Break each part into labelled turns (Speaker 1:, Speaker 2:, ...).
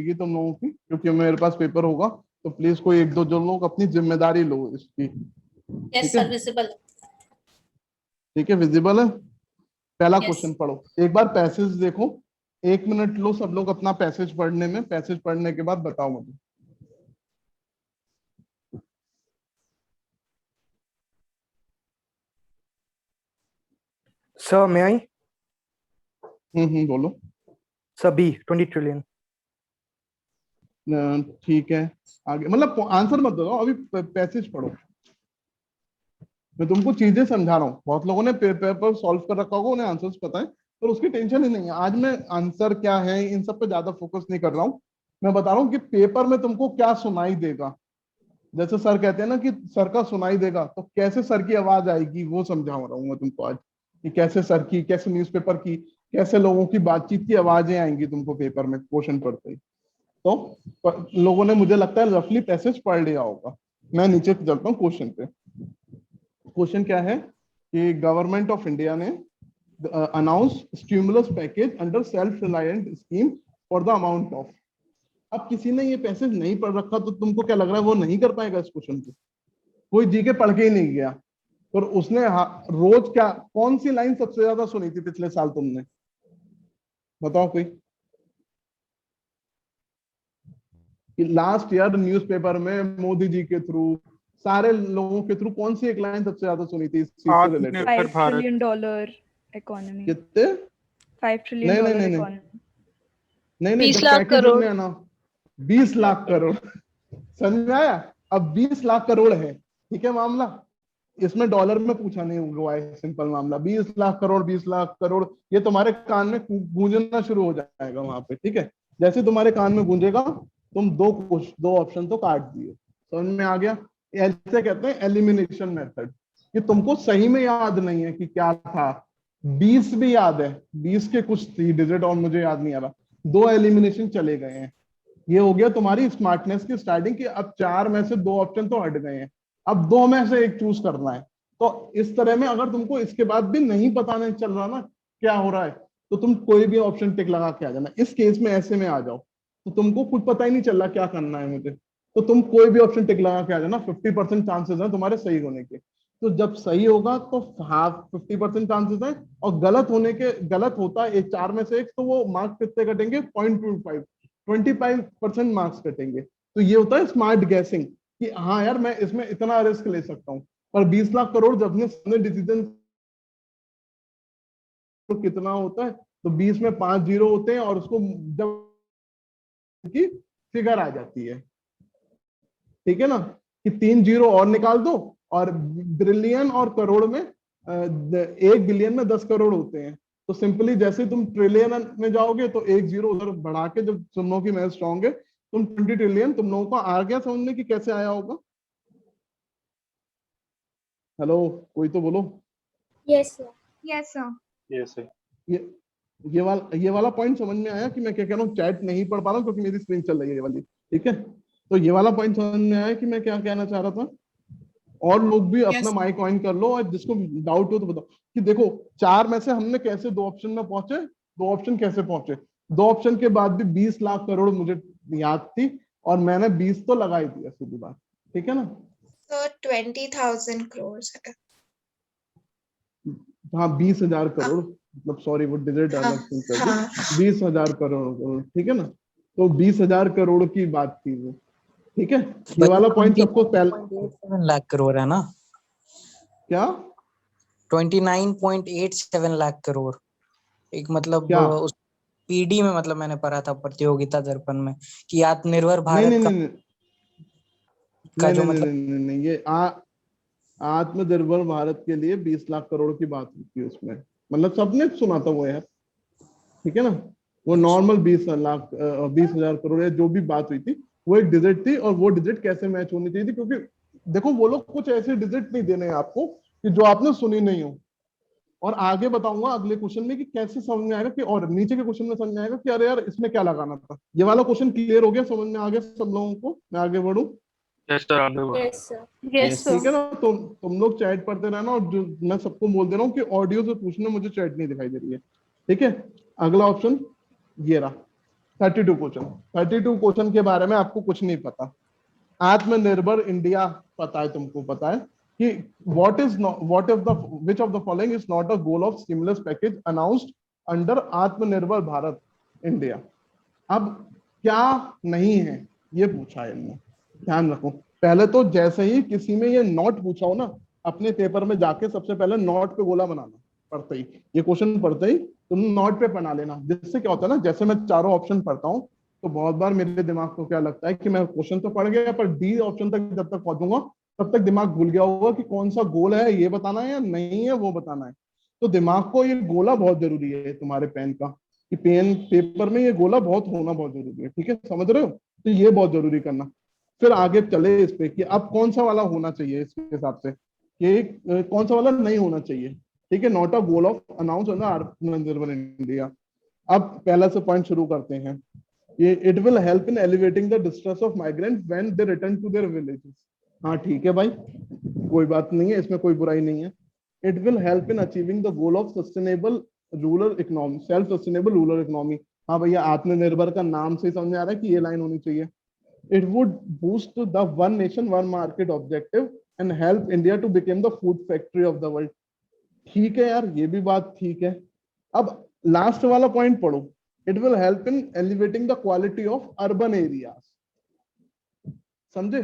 Speaker 1: रहेगी तुम लोगों की, क्योंकि मेरे पास पेपर होगा। तो प्लीज कोई एक दो जो लोग अपनी जिम्मेदारी लो इसकी।
Speaker 2: यस
Speaker 1: ठीक है,
Speaker 2: सर, विजिबल।
Speaker 1: ठीक है, विजिबल है। पहला
Speaker 2: यस।
Speaker 1: क्वेश्चन पढ़ो, एक बार पैसेज देखो। 1 मिनट लो सब लोग अपना पैसेज पढ़ने में, पैसेज पढ़ने के बाद बताओ मुझे।
Speaker 3: Sir may I?
Speaker 1: बोलो।
Speaker 3: Sir B, 20 trillion.
Speaker 1: ठीक है, आगे मतलब आंसर मत दो अभी, पैसेज पढ़ो। मैं तुमको चीजें समझा रहा हूँ, बहुत लोगों ने पेपर सॉल्व कर रखा होगा, उन्हें आंसर्स पता है, पर उसकी टेंशन ही नहीं है। आज मैं आंसर क्या है इन सब पे ज्यादा फोकस नहीं कर रहा हूँ। मैं बता रहा हूँ कि पेपर में तुमको क्या सुनाई देगा। जैसे सर कहते हैं ना कि सर का सुनाई देगा, तो कैसे सर की आवाज आएगी वो समझा रहा हूँ मैं तुमको आज, कि कैसे सर की, कैसे न्यूज़पेपर की, कैसे लोगों की बातचीत की आवाजें आएंगी तुमको पेपर में क्वेश्चन पढ़ते ही। तो लोगों ने मुझे लगता है रफली पैसेज पढ़ लिया होगा। मैं नीचे चलता हूँ क्वेश्चन पे। क्वेश्चन क्या है कि गवर्नमेंट ऑफ इंडिया ने announce stimulus package under self reliant scheme for the amount of. अब किसी ने ये पैसेज नहीं पढ़ रखा तो तुमको क्या लग रहा है वो नहीं कर पाएगा इस क्वेश्चन को? कोई जी के पढ़ के ही नहीं गया, पर उसने रोज क्या, कौन सी लाइन सबसे ज्यादा सुनी थी पिछले साल तुमने? बताओ कोई। कि लास्ट ईयर न्यूज़पेपर में मोदी जी के थ्रू, सारे लोगों के थ्रू कौन सी एक लाइन सबसे ज्यादा सुनी थी इस चीज से रिलेटेड?
Speaker 4: $5 trillion economy.
Speaker 1: कितने?
Speaker 4: 5 ट्रिलियन
Speaker 1: नहीं नहीं
Speaker 4: डॉलर
Speaker 1: नहीं नहीं
Speaker 4: इकोनॉमी।
Speaker 1: नहीं नहीं,
Speaker 2: 20
Speaker 1: जब
Speaker 2: लाख
Speaker 1: पैकेज
Speaker 2: करोड़।
Speaker 1: हमने आना 20 लाख करोड़। समझ में आया? अब 20 लाख करोड़ है, ठीक है मामला। इसमें डॉलर में पूछा नहीं हुआ है, सिंपल मामला। 20 लाख करोड़, 20 लाख करोड़, ये तुम्हारे कान में गूंजना शुरू हो जाएगा वहां पे, ठीक है। जैसे तुम्हारे कान में गूंजेगा, तुम दो ऑप्शन तो काट दिए। समझ में आ गया? ऐसे कहते हैं एलिमिनेशन मेथड, कि तुमको सही में याद नहीं है कि क्या था। 20 भी याद है, 20 के कुछ थी डिजिट और मुझे याद नहीं आ रहा। 2 एलिमिनेशन चले गए हैं। ये हो गया तुम्हारी स्मार्टनेस की स्टार्टिंग की। अब 4 में से 2 ऑप्शन तो हट गए हैं, अब 2 में से एक चूज करना है। तो इस तरह में अगर तुमको इसके बाद भी नहीं पता नहीं चल रहा ना क्या हो रहा है, तो तुम कोई भी ऑप्शन टिक लगा के आ जाना। इस केस में ऐसे में आ जाओ तो तुमको कुछ पता ही नहीं चल रहा क्या करना है मुझे, तो तुम कोई भी ऑप्शन टिक लगा के आ जाना। 50% चांसेस है तुम्हारे सही होने के। तो जब सही होगा तो हाफ 50% चांसेस है, और गलत होने के, गलत होता है एक 4 में से एक, तो वो मार्क्स कितने कटेंगे? 0.25, 25% मार्क्स कटेंगे। तो ये होता है स्मार्ट गैसिंग, कि हाँ यार मैं इसमें इतना रिस्क ले सकता हूँ। पर 20 लाख करोड़ जब ने डिसीजन, तो कितना होता है? तो 20 में 5 जीरो होते हैं, और उसको जब की फिगर आ जाती है, ठीक है ना, कि 3 जीरो और निकाल दो। और बिलियन और करोड़ में 1 बिलियन में 10 करोड़ होते हैं। तो सिंपली जैसे तुम ट्रिलियन में जाओगे तो 1 जीरो उधर बढ़ा के, जब तुम लोगों की मैथ स्ट्रॉन्ग है, तुम 20 ट्रिलियन, तुम लोगों को आ गया समझ में कि कैसे आया होगा? हेलो, कोई तो बोलो।
Speaker 2: Yes sir.
Speaker 4: Yes sir.
Speaker 5: Yes sir.
Speaker 1: ये वाला पॉइंट समझ में आया कि मैं क्या कह रहा हूँ? चैट नहीं पढ़ पा रहा हूँ क्योंकि मेरी स्क्रीन चल रही है ये वाली, ठीक है। तो ये वाला पॉइंट समझ में आया कि मैं क्या कहना चाह रहा था। और लोग भी अपना माइक ऑन कर लो, और जिसको डाउट हो तो बताओ। कि देखो 4 में से हमने कैसे 2 ऑप्शन में पहुंचे, 2 ऑप्शन कैसे पहुंचे। 2 ऑप्शन के बाद भी 20 लाख करोड़ मुझे याद थी, और मैंने 20 तो लगा ही दिया, सीधी बात, ठीक है ना।
Speaker 6: सर 20,000 करोड़ है।
Speaker 1: हाँ 20,000 करोड़, मतलब सॉरी वो डिजिट अलग सुन कर दी। 20,000 करोड़, ठीक है ना। तो 20,000 करोड़ की बात थी वो, ठीक है। ये वाला पॉइंट सबको पहले
Speaker 7: 29.87 लाख करोड़ है ना?
Speaker 1: क्या
Speaker 7: 29.87 लाख करोड़, एक मतलब
Speaker 1: क्या?
Speaker 7: उस पीडी में, मतलब मैंने पढ़ा था प्रतियोगिता दर्पण में कि आत्मनिर्भर
Speaker 1: नहीं
Speaker 7: भारत
Speaker 1: नहीं
Speaker 7: का
Speaker 1: नहीं
Speaker 7: का
Speaker 1: नहीं
Speaker 7: जो
Speaker 1: नहीं
Speaker 7: मतलब
Speaker 1: नहीं नहीं नहीं, ये आत्मनिर्भर भारत के लिए 20 लाख करोड़ की बात हुई थी उसमें। मतलब सबने सुना था वो यार, ठीक है ना। वो नॉर्मल 20,000 करोड़ है जो भी बात हुई थी, वो एक डिजिट थी, और वो डिजिट कैसे मैच होनी चाहिए थी, क्योंकि देखो वो लोग कुछ ऐसे डिजिट नहीं देने आपको कि जो आपने सुनी नहीं हो। और आगे बताऊंगा अगले क्वेश्चन में कि कैसे समझ में आएगा, कि और नीचे के क्वेश्चन में समझ में आएगा कि अरे यार इसमें क्या लगाना था। ये वाला क्वेश्चन क्लियर हो गया, समझ में आ गया सब लोगों को? मैं आगे बढ़ूं?
Speaker 5: यस सर, आगे बढ़ो।
Speaker 2: Yes sir.
Speaker 4: यस
Speaker 1: ठीक
Speaker 4: सर।
Speaker 1: है ना। तुम लोग चैट पढ़ते रहना, और जो मैं सबको बोल दे रहा हूँ कि ऑडियो से पूछना, मुझे चैट नहीं दिखाई दे रही है, ठीक है। अगला ऑप्शन ये रहा, 32 क्वेश्चन, 32 क्वेश्चन के बारे में आपको कुछ नहीं पता। आत्मनिर्भर इंडिया पता है, तुमको पता है कि what if the which of the following is not a goal of stimulus package announced under आत्मनिर्भर भारत इंडिया। अब क्या नहीं है ये पूछा है इन्होंने, ध्यान रखो। पहले तो जैसे ही किसी में ये नॉट पूछा हो ना, अपने पेपर में जाके सबसे पहले नॉट पे गोला बनाना, पढ़ते ही ये क्वेश्चन पढ़ते ही तुम नॉट पे बना लेना। जिससे क्या होता है ना, जैसे मैं चारों ऑप्शन पढ़ता हूँ तो बहुत बार मेरे दिमाग को क्या लगता है कि मैं क्वेश्चन तो पढ़ गया, पर डी ऑप्शन तक जब तक पहुंचूंगा तब तक दिमाग भूल गया होगा कि कौन सा गोल है, ये बताना है या नहीं है वो बताना है। तो दिमाग को ये गोला बहुत जरूरी है तुम्हारे पेन का, कि पेन पेपर में ये गोला बहुत होना बहुत जरूरी है। ठीक है, समझ रहे हो? तो ये बहुत जरूरी करना। फिर आगे चले इस पे कि अब कौन सा वाला होना चाहिए इसके हिसाब से, कि कौन सा वाला नहीं होना चाहिए। ठीक है, not a goal of announce Atmanirbhar India. अब पहला से पॉइंट शुरू करते हैं। ये it will help in elevating the distress of migrant when they return to their villages. हाँ ठीक है भाई, कोई बात नहीं है, इसमें कोई बुराई नहीं है। It will help in achieving the goal of sustainable rural economy, self sustainable rural economy. हाँ भैया, आत्मनिर्भर का नाम से समझ आ रहा है कि ये लाइन होनी चाहिए। It would boost the one nation one market objective and help India to become the food factory of the world. ठीक है यार, ये भी बात ठीक है। अब लास्ट वाला पॉइंट पढ़ो। It will help in elevating the quality of urban areas. समझे?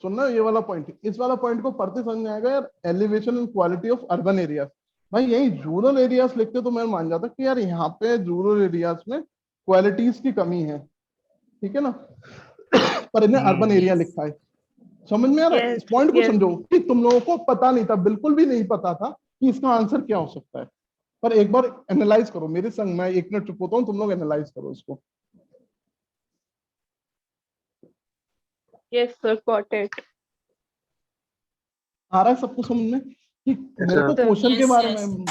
Speaker 1: सुनना ये वाला पॉइंट, इस वाला पॉइंट को पढ़ते समझ आएगा यार, elevation in quality of urban areas. भाई यही रूरल एरियाज लिखते तो मैं मान जाता कि यार यहाँ पे रूरल एरियाज में क्वालिटीज की कमी है, ठीक है ना, पर इन्हें अर्बन एरिया लिखा है। समझ में आ रहा है? इस पॉइंट को समझो कि तुम लोगों को पता नहीं था, बिल्कुल भी नहीं पता था कि इसका आंसर क्या हो सकता है। पर एक बार एनालाइज करो मेरे संग, मैं 1 मिनट चुप होता हूँ, तुम लोग एनालाइज करो इसको।
Speaker 2: Yes, sir, got it.
Speaker 1: आ रहा है सबको समझ में कि मेरे को
Speaker 5: sir.
Speaker 1: क्वेश्चन के
Speaker 6: Yes,
Speaker 1: बारे
Speaker 6: yes.
Speaker 1: में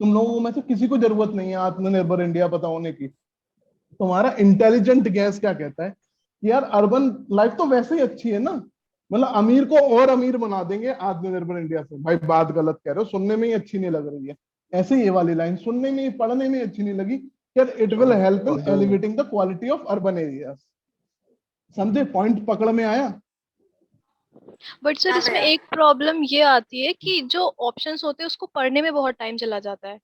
Speaker 1: तुम लोगों में से किसी को जरूरत नहीं है आत्मनिर्भर इंडिया पता होने की। तुम्हारा इंटेलिजेंट गैस क्या कहता है कि यार अर्बन लाइफ तो वैसे ही अच्छी है ना, मतलब अमीर को और अमीर बना देंगे आत्मनिर्भर इंडिया से। भाई बात गलत कह रहे हो, सुनने में ही अच्छी नहीं लग रही है। ऐसे ये वाली लाइन सुनने में पढ़ने में अच्छी नहीं लगी, यार it will help in elevating the quality of urban areas. समझे? पॉइंट पकड़ में आया?
Speaker 8: बट सर इसमें एक प्रॉब्लम ये आती है कि जो ऑप्शंस होते हैं उसको पढ़ने में बहुत टाइम चला जाता है।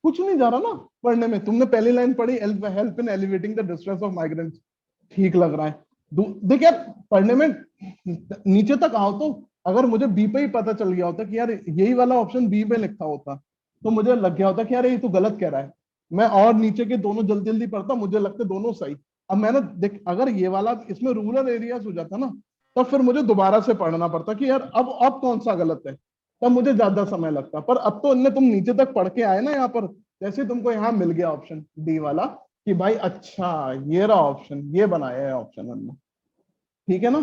Speaker 1: कुछ नहीं जा रहा ना पढ़ने में। तुमने पहली लाइन पढ़ी, help in elevating the distress of migrants, ठीक लग रहा है। देख यार, पढ़ने में नीचे तक आओ तो अगर मुझे बी पे ही पता चल गया होता कि यार यही वाला ऑप्शन बी पे लिखा होता तो मुझे लग गया होता कि यार ये तो गलत कह रहा है। मैं और नीचे के दोनों जल्दी जल्दी पढ़ता, मुझे लगते दोनों सही। अब मैंने देख, अगर ये वाला इसमें रूरल एरियाज हो जाता ना, तब फिर मुझे दोबारा से पढ़ना पड़ता कि यार अब कौन सा गलत है, तब मुझे ज्यादा समय लगता। पर अब तो इनने तुम नीचे तक पढ़ के आए ना यहाँ पर, जैसे तुमको यहाँ मिल गया ऑप्शन डी वाला कि भाई अच्छा ये रहा ऑप्शन, ये बनाया है ऑप्शन हमने, ठीक है ना।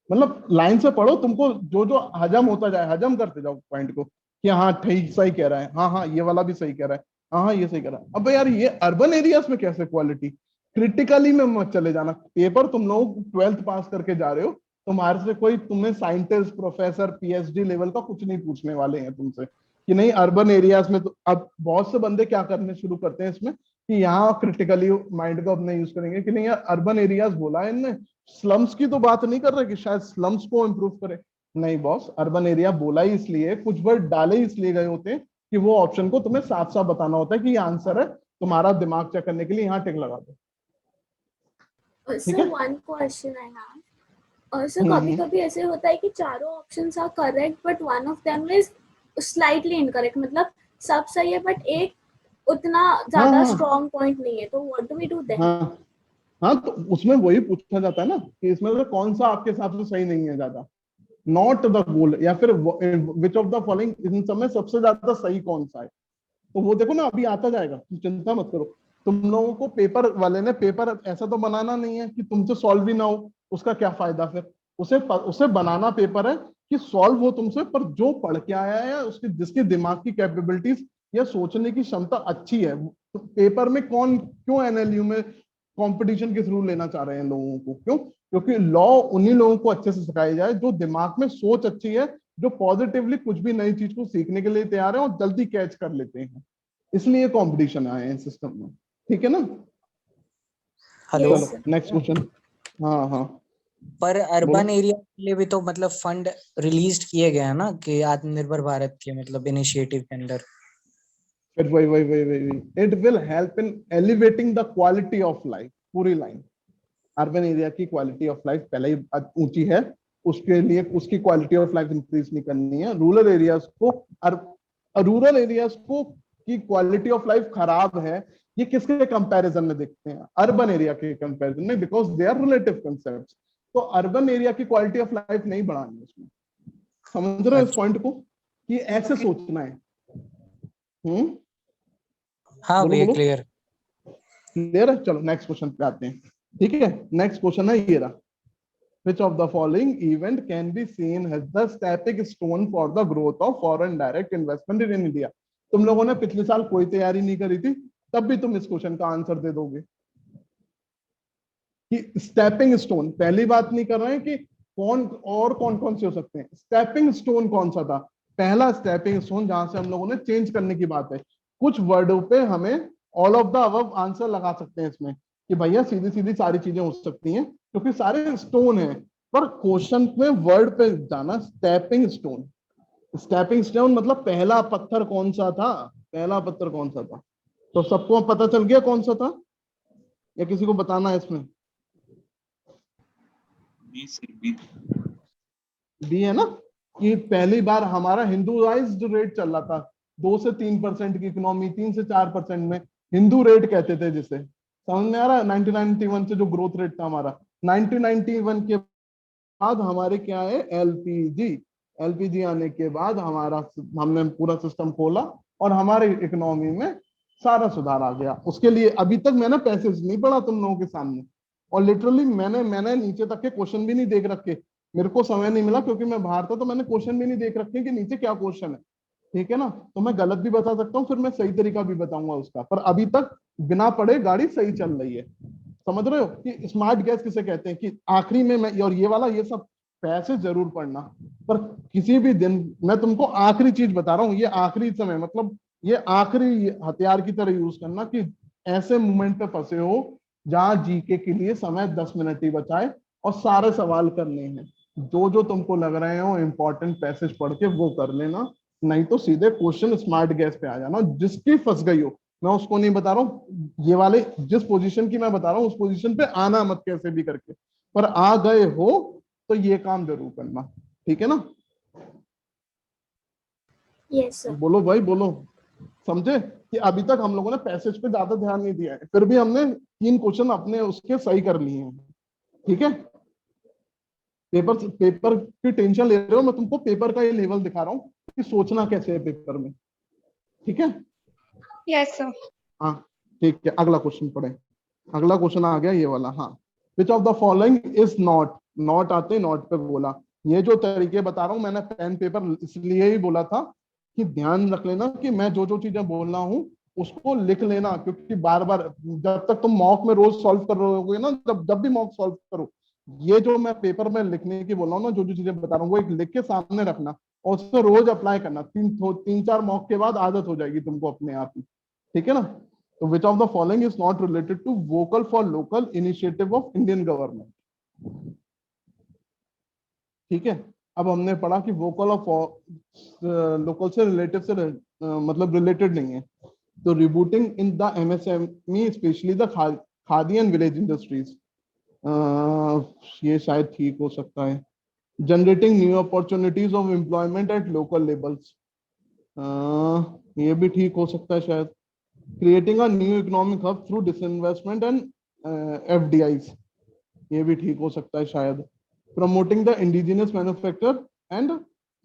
Speaker 1: मतलब लाइन से पढ़ो, तुमको जो जो हजम होता जाए हजम करते जाओ पॉइंट को कि हाँ ठीक सही कह रहा है, हाँ हाँ ये वाला भी सही कह रहा है, हाँ हाँ ये सही कह रहा है। अब यार ये अर्बन एरियाज में कैसे क्वालिटी, क्रिटिकली में मत चले जाना। पेपर तुम लोग 12th पास करके जा रहे हो, तुम्हारे से कोई तुम्हें साइंटिस्ट प्रोफेसर पीएचडी लेवल का कुछ नहीं पूछने वाले हैं तुमसे कि नहीं अर्बन एरियाज में। तो अब बहुत से बंदे क्या करने शुरू करते हैं इसमें कि यहाँ क्रिटिकली माइंड को अपने यूज करेंगे कि नहीं यार अर्बन एरियाज बोला है इनने, स्लम्स की तो बात नहीं कर रहे कि शायद स्लम्स को इम्प्रूव करे। नहीं बॉस, अर्बन एरिया बोला ही इसलिए, कुछ वर्ड डाले इसलिए गए होते हैं कि वो ऑप्शन को तुम्हें साफ साफ बताना होता है कि ये आंसर है, तुम्हारा दिमाग चेक करने के लिए यहाँ टिक लगा दो।
Speaker 9: Sir one question I have. Sir कभी कभी ऐसे होता है कि चारों options are correct but one of them is slightly incorrect, मतलब सब सही है बट एक उतना ज्यादा स्ट्रॉन्ग पॉइंट नहीं है, तो what do we do then?
Speaker 1: हाँ तो उसमें वही पूछा जाता है ना कि इसमें से कौन सा आपके हिसाब से सही नहीं है ज्यादा, नॉट द गोल, या फिर विच ऑफ द फॉलोइंग, इन सब में सबसे ज्यादा सही कौन सा है। तो वो देखो ना अभी आता जाएगा, चिंता मत करो। तुम लोगों को पेपर वाले ने पेपर ऐसा तो बनाना नहीं है कि तुमसे सॉल्व भी ना हो, उसका क्या फायदा फिर। उसे बनाना पेपर है कि सॉल्व हो तुमसे, पर जो पढ़ के आया है उसकी जिसकी दिमाग की कैपेबिलिटीज या सोचने की क्षमता अच्छी है। तो पेपर में कौन क्यों एनएलयू में कंपटीशन के थ्रू लेना चाह रहे हैं लोगों को, क्यों? क्योंकि लॉ उन्हीं लोगों को अच्छे से सिखाया जाए जो दिमाग में सोच अच्छी है, जो पॉजिटिवली कुछ भी नई चीज को सीखने के लिए तैयार है और जल्दी कैच कर लेते हैं, इसलिए कंपटीशन आए हैं सिस्टम में, ठीक है ना।
Speaker 7: हेलो।
Speaker 9: Yes,
Speaker 1: चलो नेक्स्ट क्वेश्चन। हाँ हाँ
Speaker 7: पर
Speaker 1: बोलो।
Speaker 7: अर्बन एरिया के लिए भी तो मतलब फंड रिलीज किए गए हैं ना, कि आत्मनिर्भर भारत के मतलब इनिशिएटिव के अंदर।
Speaker 1: फिर वही it will help in elevating the quality of life. पूरी लाइन, अर्बन एरिया की क्वालिटी ऑफ लाइफ पहले ही ऊंची है, उसके लिए उसकी क्वालिटी ऑफ लाइफ इंक्रीज नहीं करनी है। रूरल एरियाज को की क्वालिटी ऑफ लाइफ खराब है, ये किसके कंपैरिजन में देखते हैं? अर्बन एरिया के कंपैरिजन में, because they are relative concepts. तो अर्बन एरिया की क्वालिटी ऑफ लाइफ नहीं बढ़ानी है उसमें। समझ रहे हो इस पॉइंट को, कि ऐसे सोचना है।
Speaker 7: हाँ
Speaker 1: बोलो
Speaker 7: भैया
Speaker 1: बोलो,
Speaker 7: क्लियर।
Speaker 1: क्लियर है? चलो नेक्स्ट क्वेश्चन पे आते हैं। ठीक है, नेक्स्ट क्वेश्चन है ये रहा। Which of the following event can be seen as the stepping stone for the growth of foreign direct investment in India? तुम लोगों ने पिछले साल कोई तैयारी नहीं करी थी, तब भी तुम इस क्वेश्चन का आंसर दे दोगे कि स्टेपिंग स्टोन। पहली बात नहीं कर रहे हैं कि कौन कौन से हो सकते हैं, स्टेपिंग स्टोन कौन सा था? पहला स्टेपिंग स्टोन जहां से हम लोगों ने चेंज करने की बात है। कुछ वर्डों पे हमें all of the above answer लगा सकते हैं इसमें, कि भैया सीधी सीधी सारी चीजें हो सकती हैं क्योंकि सारे स्टोन हैं। पर क्वेश्चन में वर्ड पे जाना, स्टेपिंग स्टोन। स्टेपिंग स्टोन मतलब पहला पत्थर कौन सा था? पहला पत्थर कौन सा था? तो सबको पता चल गया कौन सा था, या किसी को बताना है इसमें? बी है ना, कि पहली बार हमारा हिंदुआइज्ड रेट चल रहा था 2 से 3% की इकोनॉमी, 3 से 4% में हिंदू रेट कहते थे जिसे। समझ में आ रहा है? 1991 से जो ग्रोथ रेट था हमारा, 1991 के बाद हमारे क्या है, एलपीजी आने के बाद हमने पूरा सिस्टम खोला और हमारे इकोनॉमी में सारा सुधार आ गया। उसके लिए अभी तक मैंने पैसेज नहीं पढ़ा तुम लोगों के सामने, और लिटरली मैंने नीचे तक के क्वेश्चन भी नहीं देख रखे। मेरे को समय नहीं मिला क्योंकि मैं बाहर था, तो मैंने क्वेश्चन भी नहीं देख रखे कि नीचे क्या क्वेश्चन है। ठीक है ना? तो मैं गलत भी बता सकता हूँ, फिर मैं सही तरीका भी बताऊंगा उसका। पर अभी तक बिना पढ़े गाड़ी सही चल रही है। समझ रहे हो कि स्मार्ट गैस किसे कहते हैं? कि आखिरी में मैं, और ये वाला ये सब पैसे जरूर पढ़ना, पर किसी भी दिन मैं तुमको आखिरी चीज बता रहा हूँ, ये आखिरी समय मतलब ये आखिरी हथियार की तरह यूज करना, कि ऐसे मोमेंट पे फंसे हो जहां जीके के लिए समय 10 मिनट ही बचाए और सारे सवाल करने हैं। जो तुमको लग रहे हो इंपॉर्टेंट पैसेज पढ़ के वो कर लेना, नहीं तो सीधे क्वेश्चन स्मार्ट गैस पे आ जाना। जिसकी फंस गई हो, मैं उसको नहीं बता रहा हूँ, ये वाले जिस पोजीशन की मैं बता रहा हूँ उस पोजीशन पे आना मत कैसे भी करके, पर आ गए हो तो ये काम जरूर करना। ठीक है ना?
Speaker 9: Yes, sir.
Speaker 1: बोलो भाई बोलो। समझे कि अभी तक हम लोगों ने पैसेज पे ज्यादा ध्यान नहीं दिया है, फिर भी हमने 3 क्वेश्चन अपने उसके सही कर लिए हैं। ठीक है? पेपर की टेंशन ले रहे हो, मैं तुमको पेपर का ये लेवल दिखा रहा हूँ कि सोचना कैसे है पेपर में। ठीक है?
Speaker 6: Yes, sir.
Speaker 1: हाँ ठीक है, अगला क्वेश्चन पढ़े। अगला क्वेश्चन आ गया ये वाला। हाँ, विच of the following is not आते नॉट पे बोला। ये जो तरीके बता रहा हूँ, मैंने पेन पेपर इसलिए ही बोला था कि ध्यान रख लेना कि मैं जो चीजें बोल रहा हूँ उसको लिख लेना, क्योंकि बार बार जब तक तुम मॉक में रोज सॉल्व कर रहोगे ना, जब भी मॉक सॉल्व करो, ये जो मैं पेपर में लिखने की बोल रहा हूँ ना, जो चीजें बता रहा हूँ वो एक लिख के सामने रखना और उसको रोज अप्लाई करना। 3-4 मॉक के बाद आदत हो जाएगी तुमको अपने आप ही। ठीक है ना? तो which of the following is not related to vocal for local initiative of Indian government. ठीक है? अब हमने पढ़ा कि वोकल ऑफ लोकल से रिलेटिव से मतलब रिलेटेड नहीं है। तो rebooting in the MSME specially the Khadi and village industries, ये शायद ठीक हो सकता है। Generating new opportunities of employment at local levels, ये भी ठीक हो सकता है शायद। Creating a new economic hub through disinvestment and FDIs, ये भी ठीक हो सकता है शायद। Promoting the indigenous manufacture and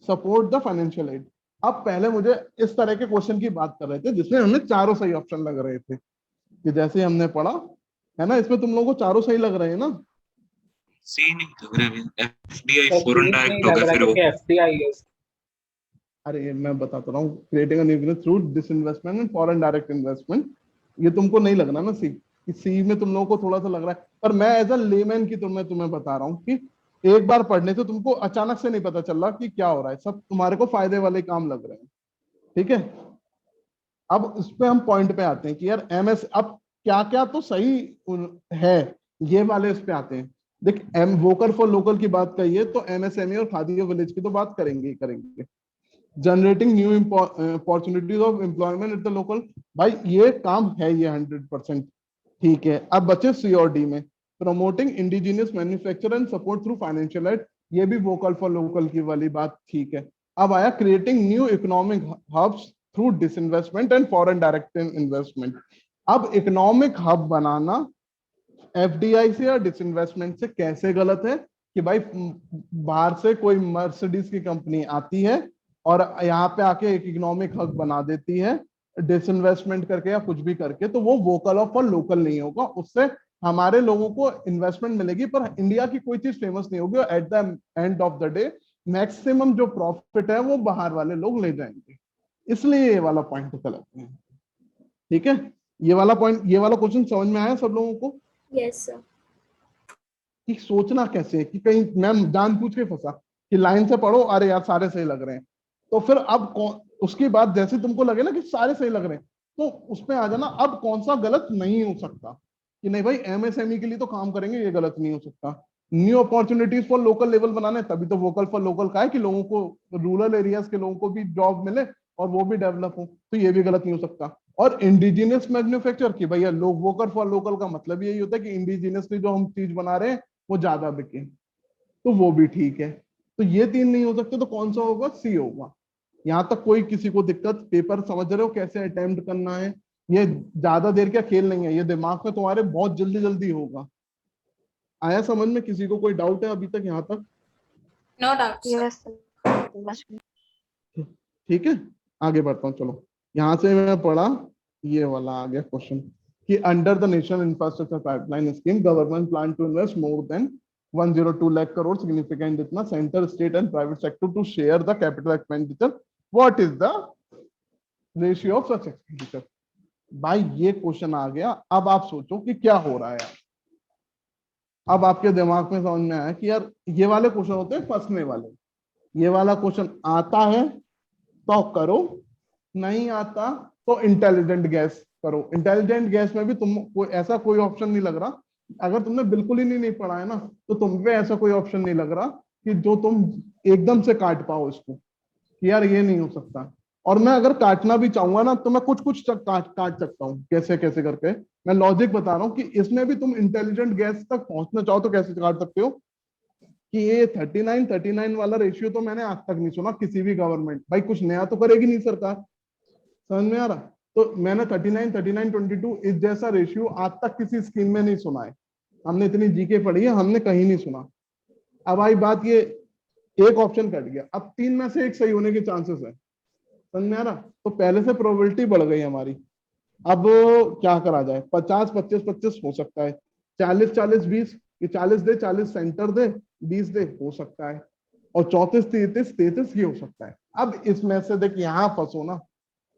Speaker 1: support the financial aid. अब पहले मुझे इस तरह के क्वेश्चन की बात कर रहे थे जिसमें हमें चारों सही ऑप्शन लग रहे थे, कि जैसे हमने पढ़ा है ना, इसमें तुम लोगों को चारों सही लग रहे हैं ना?
Speaker 5: सी नहीं लग रहा है, एफडीआई फॉरेन डायरेक्ट होगा फिर वो।
Speaker 2: एफडीआई है।
Speaker 1: अरे मैं बताता रहा हूँ, creating a new business through disinvestment and foreign direct investment, ये तुमको नहीं लगना ना सी में तुम लोगों को थोड़ा सा लग रहा है, पर मैं एज अ लेमैन की तुम्हें बता रहा हूँ कि एक बार पढ़ने से तुमको अचानक से नहीं पता चल रहा कि क्या हो रहा है, सब तुम्हारे को फायदे वाले काम लग रहे हैं। ठीक है? अब इस पे हम पॉइंट पे आते हैं कि यार एमएस अब क्या क्या तो सही है, ये वाले इस पे आते हैं। देख वोकल फॉर लोकल की बात कहिए तो एमएसएमई और खादी और विलेज की तो बात करेंगे ही करेंगे। Generating new opportunities of employment at the local, भाई ये काम है ये 100% ठीक है। अब बचे सी और डी में, promoting indigenous manufacture and support through financial aid, ये भी वोकल फॉर लोकल की वाली बात ठीक है। अब आया creating new economic hubs through disinvestment and foreign direct investment. अब इकोनॉमिक हब बनाना एफडीआई से या डिसइन्वेस्टमेंट से कैसे गलत है कि भाई बाहर से कोई मर्सिडीज की कंपनी आती है और यहाँ पे आके एक इकोनॉमिक हब बना देती है डिसइन्वेस्टमेंट करके या कुछ भी करके, तो वो वोकल फॉर लोकल नहीं होगा। उससे हमारे लोगों को इन्वेस्टमेंट मिलेगी पर इंडिया की कोई चीज फेमस नहीं होगी और at the end of the day maximum जो प्रॉफिट है वो बाहर वाले लोग ले जाएंगे। इसलिए ये वाला पॉइंट गलत है। ठीक है, ये वाला पॉइंट, ये वाला क्वेश्चन समझ में आया सब लोगों को?
Speaker 9: Yes sir.
Speaker 1: कि सोचना कैसे है कि कहीं मैं जानबूझ के फंसा कि लाइन से पढ़ो अरे यार सारे सही लग रहे हैं, तो फिर अब उसके बाद जैसे तुमको लगे ना कि सारे सही लग रहे हैं तो उसमें आ जाना अब कौन सा गलत नहीं हो सकता कि नहीं भाई एमएसएमई के लिए तो काम करेंगे, ये गलत नहीं हो सकता। New opportunities for local level बनाने, तभी तो वोकल फॉर लोकल का है कि लोगों को रूरल एरियाज के लोगों को भी जॉब मिले और वो भी डेवलप हो, तो ये भी गलत नहीं हो सकता। और इंडिजिनियस मैन्युफैक्चर की भैया लोग वोकल फॉर लोकल का मतलब यही होता है कि इंडिजिनियसली जो हम चीज बना रहे हैं वो ज्यादा बिके, तो वो भी ठीक है। तो ये तीन नहीं हो सकते, तो कौन सा होगा? सी होगा। यहाँ तक कोई किसी को दिक्कत? पेपर समझ रहे हो कैसे अटेम्प्ट करना है? ये ज्यादा देर का खेल नहीं है, ये दिमाग में तुम्हारे बहुत जल्दी जल्दी होगा। आया समझ में? किसी को कोई डाउट है अभी तक यहाँ तक?
Speaker 6: No doubt, sir.
Speaker 1: ठीक है, आगे बढ़ता हूँ। चलो यहाँ से मैं पढ़ा, ये वाला आ गया क्वेश्चन कि under the national infrastructure pipeline scheme government plan to invest more than 102 lakh crore, significant इतना, centre state and private sector to share the capital expenditure, what is the ratio of such expenditure. भाई ये question आ गया। अब आप सोचो कि क्या हो रहा है यार। अब आपके दिमाग में समझ में आया कि यार ये वाले क्वेश्चन होते हैं फंसने वाले। ये वाला क्वेश्चन आता है तो करो, नहीं आता तो इंटेलिजेंट गैस करो। इंटेलिजेंट गैस में भी तुम ऐसा कोई ऑप्शन नहीं लग रहा, अगर तुमने बिल्कुल ही नहीं पढ़ा है ना तो तुम पे ऐसा कोई ऑप्शन नहीं लग रहा कि जो तुम एकदम से काट पाओ इसको कि यार ये नहीं हो सकता। और मैं अगर काटना भी चाहूंगा ना तो मैं कुछ कुछ काट सकता हूँ, कैसे कैसे करके। मैं लॉजिक बता रहा हूँ कि इसमें भी तुम इंटेलिजेंट गैस तक पहुंचना चाहो तो कैसे काट सकते हो कि ये 39 वाला रेशियो तो मैंने आज तक नहीं सुना किसी भी गवर्नमेंट। भाई कुछ नया तो करेगी नहीं सरकार, समझ में आ रहा? तो मैंने 39 22 इस जैसा रेशियो आज तक किसी स्कीम में नहीं सुना है। हमने इतनी जीके पढ़ी है, हमने कहीं नहीं सुना। अब आई बात, ये एक ऑप्शन कट गया, अब तीन में से एक सही होने के चांसेस है, समझ में आ रहा? तो पहले से प्रोबेबिलिटी बढ़ गई हमारी। अब क्या करा जाए? 50 25 25 हो सकता है, 40 40 20, ये 40 दे, 40 सेंटर दे, 20 दे, हो सकता है, और 34 33 33 ये हो सकता है। अब इसमें से देख यहाँ फंसो ना,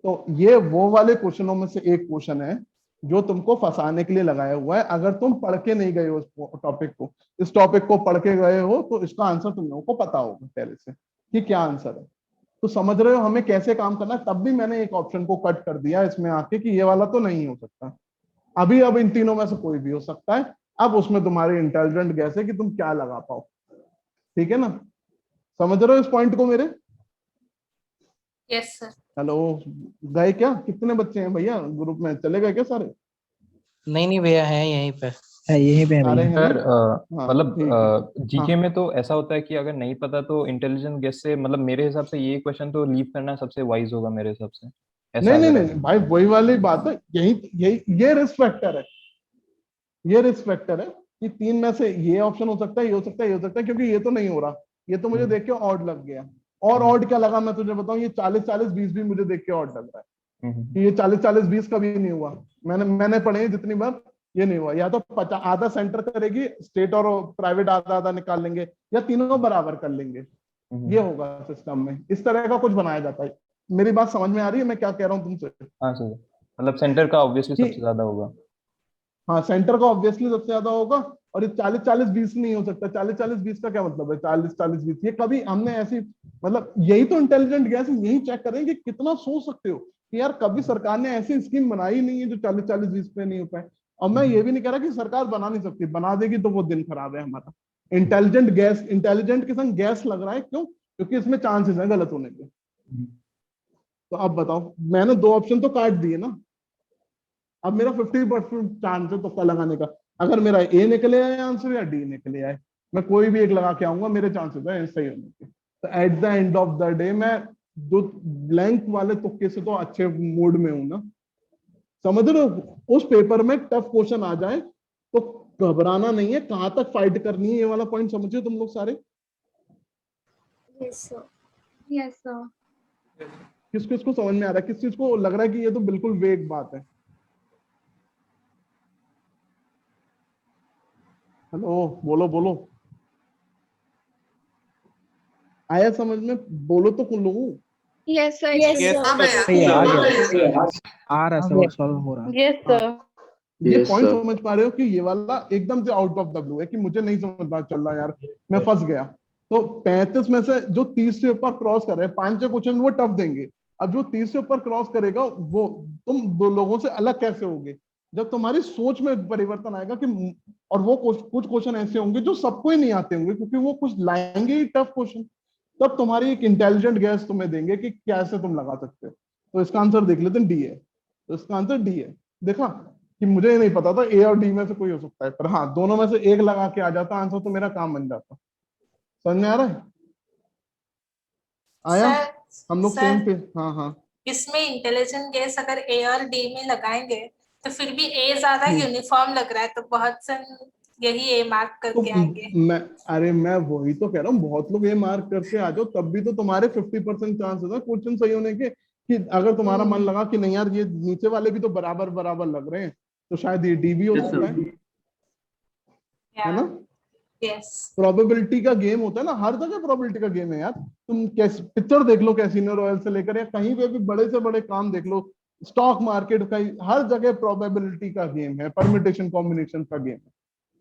Speaker 1: तो ये वो वाले क्वेश्चनों में से एक क्वेश्चन है जो तुमको फंसाने के लिए लगाया हुआ है। अगर तुम पढ़ के नहीं गए हो इस टॉपिक को, इस टॉपिक को पढ़ के गए हो तो इसका आंसर तुम लोगों को पता होगा पहले से कि क्या आंसर है। तो समझ रहे हो हमें कैसे काम करना है? तब भी मैंने एक ऑप्शन को कट कर दिया इसमें आके कि ये वाला तो नहीं हो सकता अभी। अब इन तीनों में से कोई भी हो सकता है। अब उसमें तुम्हारी इंटेलिजेंट गैस है कि तुम क्या लगा पाओ। ठीक है ना? समझ रहे हो इस पॉइंट को मेरे?
Speaker 6: Yes, sir.
Speaker 1: हेलो, गए क्या? कितने बच्चे हैं भैया ग्रुप में? चले गए क्या सारे?
Speaker 7: नहीं भैया है यहीं पे।
Speaker 3: यहीं पे है
Speaker 1: सारे
Speaker 3: भैया।
Speaker 1: हैं
Speaker 2: सर
Speaker 1: ना? हाँ,
Speaker 2: मतलब
Speaker 1: ठीक है।
Speaker 2: जीके
Speaker 1: हाँ।
Speaker 2: में तो ऐसा होता है कि अगर नहीं पता तो इंटेलिजेंट गेस से, मतलब मेरे हिसाब से ये क्वेश्चन तो लीव करना सबसे वाइज होगा मेरे हिसाब से। ऐसा
Speaker 1: नहीं
Speaker 2: अगर
Speaker 1: नहीं भाई, वही वाली बात है। ये रिस्क फैक्टर है, ये रिस्क फैक्टर है कि तीन में से ये ऑप्शन हो सकता है, ये हो सकता है, ये हो सकता है, क्योंकि ये तो नहीं हो रहा। ये तो मुझे देख के ऑड लग गया। और ऑड क्या लगा मैं तुझे बताऊं, ये 40 40 20 भी मुझे देख के ऑड लग रहा है कि ये 40 40 20 कभी नहीं हुआ। मैंने पढ़े जितनी बार, ये नहीं हुआ। या तो आधा सेंटर करेगी स्टेट और प्राइवेट, आधा आधा निकाल लेंगे, या तीनों बराबर कर लेंगे। ये होगा सिस्टम में, इस तरह का कुछ बनाया जाता है। मेरी बात समझ में आ रही है मैं क्या कह रहा हूँ तुमसे?
Speaker 2: हाँ सर, मतलब सेंटर का ऑब्वियसली सबसे ज्यादा होगा।
Speaker 1: हाँ, सेंटर का ऑब्वियसली सबसे ज्यादा होगा। और ये 40 40 20 नहीं हो सकता। 40 40 20 का क्या मतलब है? 40 40 20 ये कभी हमने ऐसी, मतलब यही तो इंटेलिजेंट गैस, यही चेक करेंगे कितना सोच सकते हो कि यार कभी सरकार ने ऐसी स्कीम बनाई नहीं है जो 40 40 20 पे नहीं हो पाए। और मैं ये भी नहीं कह रहा कि सरकार बना नहीं सकती, बना देगी तो वो दिन खराब है हमारा। इंटेलिजेंट के संग गैस लग रहा है, क्यों? क्योंकि इसमें चांसेस हैं गलत होने के। तो अब बताओ, मैंने 2 ऑप्शन तो काट दिए ना, अब मेरा 50% चांस है तुक्का लगाने का। अगर मेरा ए निकले आए आंसर या डी निकले आए, मैं कोई भी एक लगा के आऊंगा, मेरे चांसेस है सही होने के। तो at the end of the day मैं जो ब्लैंक वाले तुक्के से तो अच्छे मूड में हूं ना, समझ रहे हो? उस पेपर में टफ क्वेश्चन आ जाए तो घबराना नहीं है, कहां तक फाइट करनी है, ये वाला पॉइंट समझिए तुम लोग सारे।
Speaker 9: Yes sir.
Speaker 4: Yes, sir.
Speaker 1: किस किस को समझ में आ रहा है, किस चीज को लग रहा है कि ये तो बिल्कुल वेग बात है? हेलो, बोलो बोलो, आया समझ में? बोलो तो कुल लोगों।
Speaker 4: Yes, sir.
Speaker 9: Yes,
Speaker 4: Yes,
Speaker 9: sir.
Speaker 7: सही आ गया।
Speaker 3: आ रहा सब सॉल्व हो रहा।
Speaker 4: Yes, sir.
Speaker 1: ये पॉइंट समझ पा रहे हो कि ये वाला एकदम से आउट ऑफ द ब्लू है कि मुझे नहीं समझ चल रहा यार, मैं फंस गया। तो 35 में से जो 30 से ऊपर क्रॉस कर रहे हैं, 5 क्वेश्चन वो टफ देंगे। अब जो 30 से ऊपर क्रॉस करेगा वो तुम 2 लोगों से अलग कैसे होगे? जब तुम्हारी सोच में परिवर्तन आएगा कि, और वो कुछ क्वेश्चन ऐसे होंगे जो सबको ही नहीं आते होंगे, क्योंकि वो कुछ लाएंगे ही टफ क्वेश्चन, तब तुम्हारी एक इंटेलिजेंट गैस तुम्हें देंगे कि कैसे तुम लगा सकते हो। तो इसका आंसर देख लेते हैं, डी है। तो इसका आंसर डी है। देखा कि मुझे नहीं पता था ए और डी में से कोई हो सकता है, पर हाँ दोनों में से एक लगा के आ जाता आंसर तो मेरा काम बन जाता। समझ में आ रहा है? आया? हम लोग सेम पे। हाँ हाँ,
Speaker 6: इसमें इंटेलिजेंट गैस अगर ए और डी में लगाएंगे तो फिर भी ए ज्यादा यूनिफॉर्म लग रहा है, तो बहुत से यही ए मार्क
Speaker 1: तो
Speaker 6: करके आएंगे।
Speaker 1: मैं वही तो कह रहा हूँ, बहुत लोग ये मार्क करके आ जाओ, तब भी तो तुम्हारे 50% चांसेस है क्वेश्चन सही होने के। कि अगर तुम्हारा मन लगा कि नहीं यार ये नीचे वाले भी तो बराबर बराबर लग रहे हैं, तो शायद ये डी भी हो सकता है ना?
Speaker 6: यस।
Speaker 1: प्रोबेबिलिटी का गेम होता है ना, हर जगह प्रोबेबिलिटी का गेम है यार। तुम कैसे पिक्चर देख लो, कैसीनो रॉयल से लेकर या कहीं पे भी बड़े से बड़े काम देख लो, स्टॉक मार्केट का, हर जगह प्रोबेबिलिटी का गेम है, परम्यूटेशन कॉम्बिनेशन का गेम है।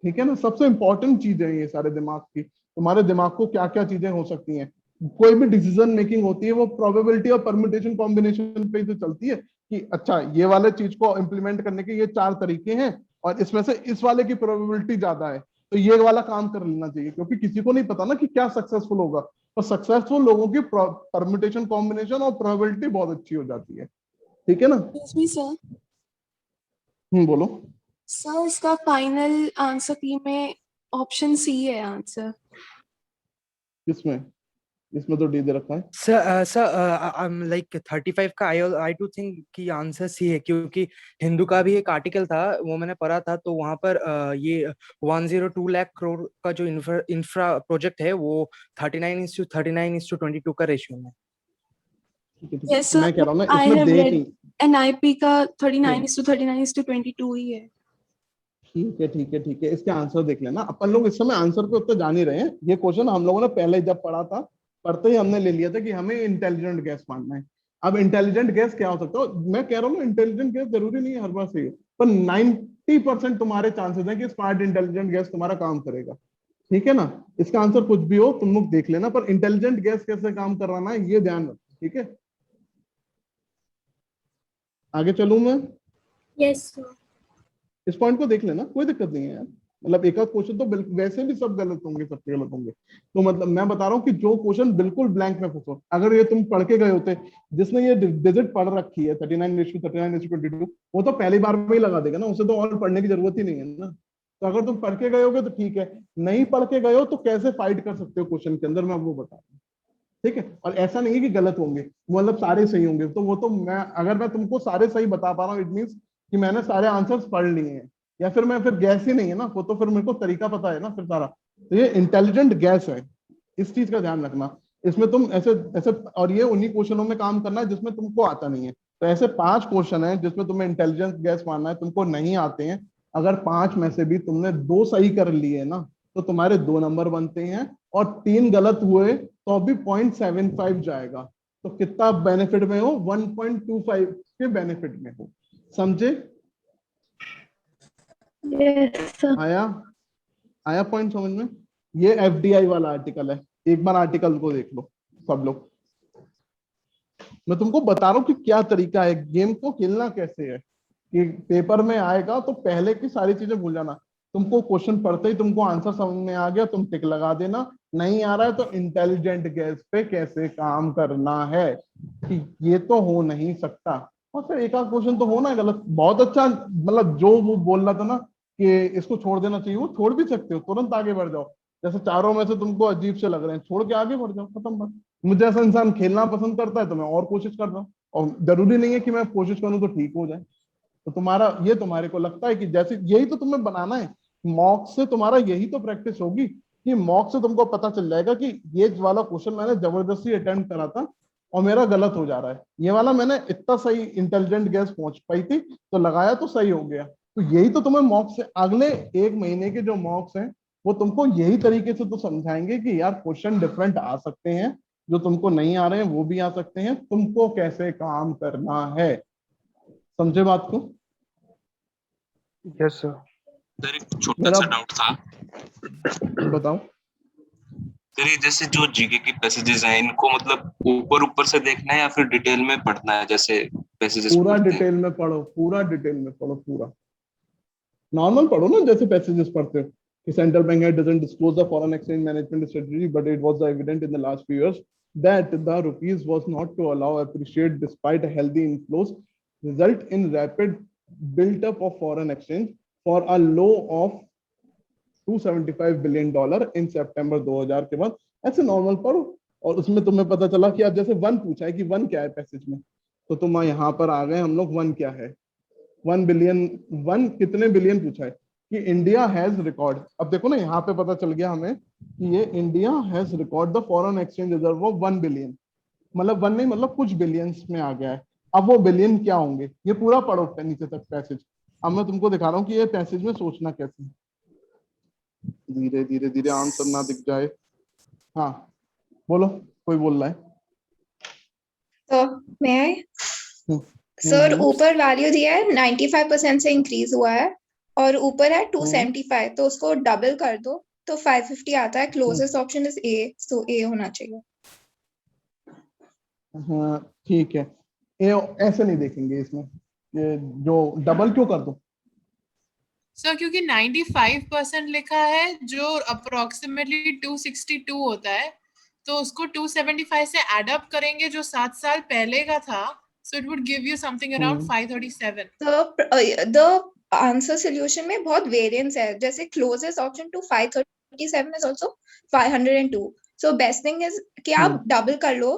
Speaker 1: ठीक है ना? सबसे इंपॉर्टेंट चीज है ये सारे दिमाग की। तुम्हारे दिमाग को क्या क्या चीजें हो सकती हैं, कोई भी डिसीजन मेकिंग होती है वो प्रोबेबिलिटी और परम्यूटेशन कॉम्बिनेशन पे तो चलती है कि अच्छा ये वाले चीज को इम्प्लीमेंट करने के ये 4 तरीके हैं और इसमें से इस वाले की प्रोबेबिलिटी ज्यादा है, तो ये वाला काम कर लेना चाहिए। क्योंकि किसी को नहीं पता ना कि क्या सक्सेसफुल होगा, और सक्सेसफुल लोगों की परम्यूटेशन कॉम्बिनेशन और प्रोबेबिलिटी बहुत अच्छी हो जाती है। ठीक है ना?
Speaker 9: सर
Speaker 1: बोलो।
Speaker 9: सर इसका फाइनल आंसर की में ऑप्शन सी है आंसर।
Speaker 1: किसमें? इसमें तो डी दे रखा है।
Speaker 3: सर लाइक 35 का आई डू थिंक कि आंसर सी है, क्योंकि हिंदू का भी एक आर्टिकल था वो मैंने पढ़ा था, तो वहां पर ये 102 लाख करोड़ का जो इंफ्रा प्रोजेक्ट है वो 39:22 का रेशियो में।
Speaker 9: Yes,
Speaker 1: मैं कह रहा हूँ ना,
Speaker 9: I
Speaker 1: इसमें
Speaker 9: have
Speaker 1: देख
Speaker 9: read NIP का 39:22 ही है।
Speaker 1: ठीक है ठीक है ठीक है, इसके आंसर देख लेना। अपन लोग इस समय आंसर पे उत्तर जान ही रहे हैं। ये क्वेश्चन हम लोगों ने पहले जब पढ़ा था, पढ़ते ही हमने ले लिया था कि हमें इंटेलिजेंट गैस मानना है। अब इंटेलिजेंट गैस क्या हो सकता है? मैं कह रहा हूँ इंटेलिजेंट गैस जरूरी नहीं है हर बार सही हो, पर 90% तुम्हारे चांसेस हैं कि स्मार्ट इंटेलिजेंट गैस तुम्हारा काम करेगा। ठीक है ना? इसका आंसर कुछ भी हो तुम लोग देख लेना, पर इंटेलिजेंट गैस कैसे काम कराना है ये ध्यान रखो। ठीक है, आगे चलूं मैं?
Speaker 9: Yes sir.
Speaker 1: इस पॉइंट को देख लेना, कोई दिक्कत नहीं है यार। मतलब एक आध क्वेश्चन तो वैसे भी सब गलत होंगे, सबके गलत होंगे। तो मतलब मैं बता रहा हूँ कि जो क्वेश्चन बिल्कुल ब्लैंक में फंसो, अगर ये तुम पढ़ के गए होते, जिसने ये डिजिट पढ़ रखी है 39:22, वो तो पहली बार में ही लगा देगा ना, उसे तो और पढ़ने की जरूरत ही नहीं है ना। तो अगर तुम पढ़ के गए होगे तो ठीक है, नहीं पढ़ के गए हो तो कैसे फाइट कर सकते हो क्वेश्चन के अंदर, मैं वो बता रहा हूँ। ठीक है? और ऐसा नहीं है कि गलत होंगे, मतलब सारे सही होंगे, तो वो तो अगर मैं तुमको सारे सही बता पा रहा हूँ, इट मीन्स कि मैंने सारे आंसर्स पढ़ लिए हैं, या फिर मैं फिर गैस ही नहीं है ना, वो तो फिर मेरे को तरीका पता है ना फिर सारा। तो ये इंटेलिजेंट गैस है, इस चीज का ध्यान रखना। इसमें तुम ऐसे ऐसे, और ये उन्हीं क्वेश्चनों में काम करना है जिसमें तुमको आता नहीं है। तो ऐसे 5 क्वेश्चन है जिसमें तुम्हें इंटेलिजेंट गैस मानना है, तुमको नहीं आते हैं। अगर 5 में से भी तुमने 2 सही कर लिए ना, तो तुम्हारे 2 नंबर बनते हैं, और 3 गलत हुए तो भी 0.75 जाएगा। तो कितना बेनिफिट में हो? 1.25 के बेनिफिट में हो। समझे? आया पॉइंट समझ में? ये एफडीआई वाला आर्टिकल है, एक बार आर्टिकल को देख लो सब लोग। मैं तुमको बता रहा हूँ कि क्या तरीका है, गेम को खेलना कैसे है। कि पेपर में आएगा तो पहले की सारी चीजें भूल जाना। तुमको क्वेश्चन पढ़ते ही तुमको आंसर समझ में आ गया, तुम टिक लगा देना। नहीं आ रहा है तो इंटेलिजेंट गैस पे कैसे काम करना है कि ये तो हो नहीं सकता, और फिर एक आध क्वेश्चन तो होना है गलत। बहुत अच्छा, मतलब जो वो बोल रहा था ना कि इसको छोड़ देना चाहिए, वो छोड़ भी सकते हो, तुरंत आगे बढ़ जाओ। जैसे चारों में से तुमको अजीब से लग रहे हैं, छोड़ के आगे बढ़ जाओ, खत्म बात। मुझे ऐसा इंसान खेलना पसंद करता है तो मैं और कोशिश कर रहा हूँ, और जरूरी नहीं है कि मैं कोशिश करूँ तो ठीक हो जाए। तो तुम्हारे को लगता है कि जैसे यही तो तुम्हें बनाना है, मॉक से तुम्हारा यही तो प्रैक्टिस होगी कि मॉक से तुमको पता चल जाएगा कि ये वाला क्वेश्चन मैंने जबरदस्ती अटेम्प्ट करा था और मेरा गलत हो जा रहा है, ये वाला मैंने इतना सही इंटेलिजेंट गैस पहुंच पाई थी तो लगाया तो सही हो गया। तो यही तो तुम्हें मॉक से अगले 1 महीने के जो मॉक्स हैं वो तुमको यही तरीके से तो समझाएंगे कि यार क्वेश्चन डिफरेंट आ सकते हैं, जो तुमको नहीं आ रहे हैं वो भी आ सकते हैं, तुमको कैसे काम करना है। समझे बात को?
Speaker 3: Yes sir.
Speaker 5: सर एक छोटा
Speaker 1: मेरा
Speaker 5: सा डाउट था
Speaker 1: बताओ।
Speaker 5: सर, ये जैसे जो जीके की पैसेजेस हैं इनको मतलब ऊपर से देखना है या फिर डिटेल में पढ़ना है, जैसे पैसेजेस
Speaker 1: पूरा
Speaker 5: पढ़ते हैं?
Speaker 1: डिटेल में पढ़ो, पूरा डिटेल में पढ़ो, पूरा नॉर्मल पढ़ो ना जैसे पैसेजेस पढ़ते हो कि central bank doesn't disclose the foreign exchange management strategy but it was evident in the last few years that the rupees was not to allow appreciate despite healthy inflows result in rapid built up of foreign exchange for a low of $275 billion in September 2000 के बाद। ऐसे normal पढ़ो और उसमें तुम्हें पता चला कि अब जैसे वन पूछा है कि वन क्या है पैसेज में, तो तुम यहाँ पर आ गए हम लोग, वन क्या है, 1 बिलियन, वन कितने बिलियन पूछा है कि इंडिया हैज रिकॉर्ड। अब देखो ना यहाँ पे पता चल गया हमें कि ये India has record the foreign exchange reserve of 1 billion, मतलब वन नहीं, मतलब कुछ बिलियंस में आ गया है। अब वो बिलियन क्या होंगे ये पूरा पढ़ो नीचे तक पैसेज। अब मैं तुमको दिखा रहा हूँ कि ये पैसेज में सोचना कैसे, धीरे धीरे धीरे आंसर ना दिख जाए। हाँ बोलो, कोई बोल रहा है?
Speaker 4: तो मैं सर ऊपर वैल्यू दिया है 95% से इंक्रीज हुआ है और ऊपर है 275, तो उसको डबल कर दो तो 550 आता है। क्लोजेस्ट ऑप्शन इज ए, सो ए होना चाहिए।
Speaker 1: हाँ ठीक है, ये ऐसे नहीं देखेंगे इसमें, ये जो डबल क्यों कर दो
Speaker 10: सर क्योंकि 95% लिखा है जो अप्रोक्सीमेटली 262 होता है, तो उसको 275 से एड अप करेंगे जो 7 साल पहले का था, so it would give you something around 537.
Speaker 4: तो द आंसर सॉल्यूशन में बहुत वेरिएंस है, जैसे closest option to 537 is also 502। So best thing is कि आप डबल कर लो,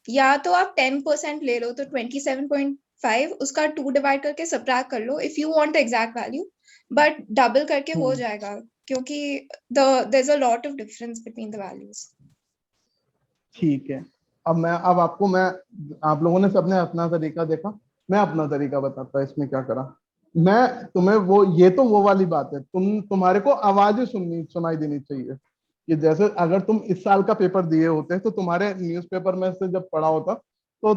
Speaker 4: या तो आप 10% ले लो तो 27.5, उसका 2 डिवाइड करके सबट्रैक्ट कर लो if you want the exact value, but double करके हो जाएगा क्योंकि there is a lot of difference between the values.
Speaker 1: ठीक है, अब आप लोगों ने सबने अपना तरीका देखा, मैं अपना तरीका बताता इसमें क्या करा। मैं तुम्हें वो वाली बात है, तुम्हारे को आवाजें सुनाई देनी चाहिए कि जैसे अगर तुम इस साल का पेपर दिए होते तो तुम्हारे न्यूज़पेपर में से जब पढ़ा होता तो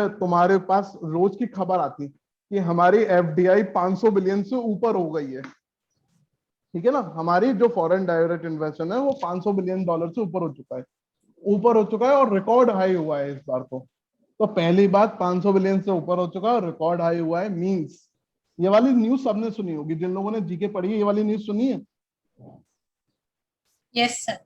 Speaker 1: तुम्हारे पास रोज की खबर आती कि हमारी एफडीआई 500 बिलियन से ऊपर हो गई है। ठीक है ना, हमारी जो फॉरेन डायरेक्ट इन्वेस्टमेंट है वो 500 बिलियन डॉलर से ऊपर हो चुका है और रिकॉर्ड हाई हुआ है इस बार तो पहली बात 500 बिलियन से ऊपर हो चुका है और रिकॉर्ड हाई हुआ है, मींस ये वाली न्यूज सबने सुनी होगी, जिन लोगों ने जीके पढ़ी है ये वाली न्यूज सुनी है?
Speaker 6: यस सर,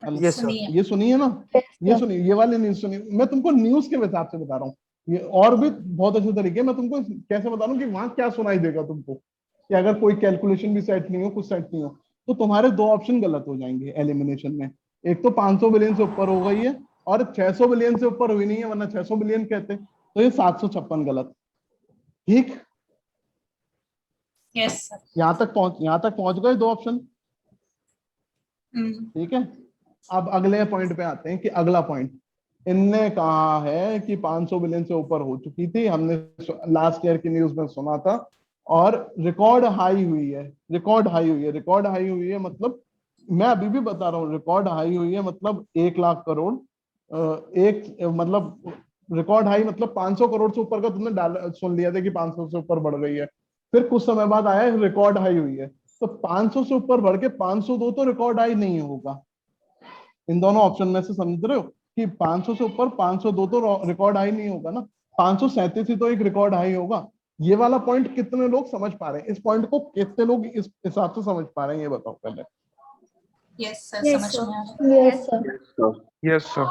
Speaker 3: यस सर,
Speaker 1: ये सुनी है ना? ये सुनी, ये वाली न्यूज सुनी। मैं तुमको न्यूज के हिसाब से बता रहा हूँ, ये और भी बहुत अच्छे तरीके मैं तुमको कैसे बता रहा हूँ कि वहां क्या सुनाई देगा तुमको, कि अगर कोई कैलकुलेशन भी सेट नहीं हो, कुछ सेट नहीं हो, तो तुम्हारे 2 ऑप्शन गलत हो जाएंगे एलिमिनेशन में। एक तो 500 बिलियन से ऊपर हो गई है और 600 बिलियन से ऊपर हुई नहीं है, वरना 600 बिलियन कहते, तो ये 756 गलत। ठीक,
Speaker 6: यस सर,
Speaker 1: यहाँ तक पहुंच गए 2 ऑप्शन। ठीक है, अब अगले पॉइंट पे आते हैं कि अगला पॉइंट इनने कहा है कि 500 बिलियन से ऊपर हो चुकी थी, हमने लास्ट ईयर की न्यूज में सुना था, और रिकॉर्ड हाई हुई है। रिकॉर्ड हाई हुई है मतलब मैं अभी भी बता रहा हूँ, रिकॉर्ड हाई हुई है मतलब 1 लाख करोड़, मतलब रिकॉर्ड हाई मतलब 500 करोड़ से ऊपर का तुमने सुन लिया था कि 500 से ऊपर बढ़ गई है, फिर कुछ समय बाद आया रिकॉर्ड हाई हुई है, तो 500 से ऊपर बढ़ के 502 तो रिकॉर्ड हाई नहीं होगा। इन दोनों ऑप्शन में से समझ रहे हो कि 500 से ऊपर 502 तो रिकॉर्ड हाई नहीं होगा ना, 537 ही तो एक रिकॉर्ड हाई होगा। ये वाला पॉइंट कितने लोग समझ पा रहे हैं, इस पॉइंट को कितने लोग इस हिसाब से समझ पा रहे हैं, ये बताओ पहले।
Speaker 6: यस सर,
Speaker 9: Yes,
Speaker 6: समझ
Speaker 9: sir.
Speaker 6: में आ रहा है।
Speaker 9: Yes, sir.
Speaker 11: Yes sir.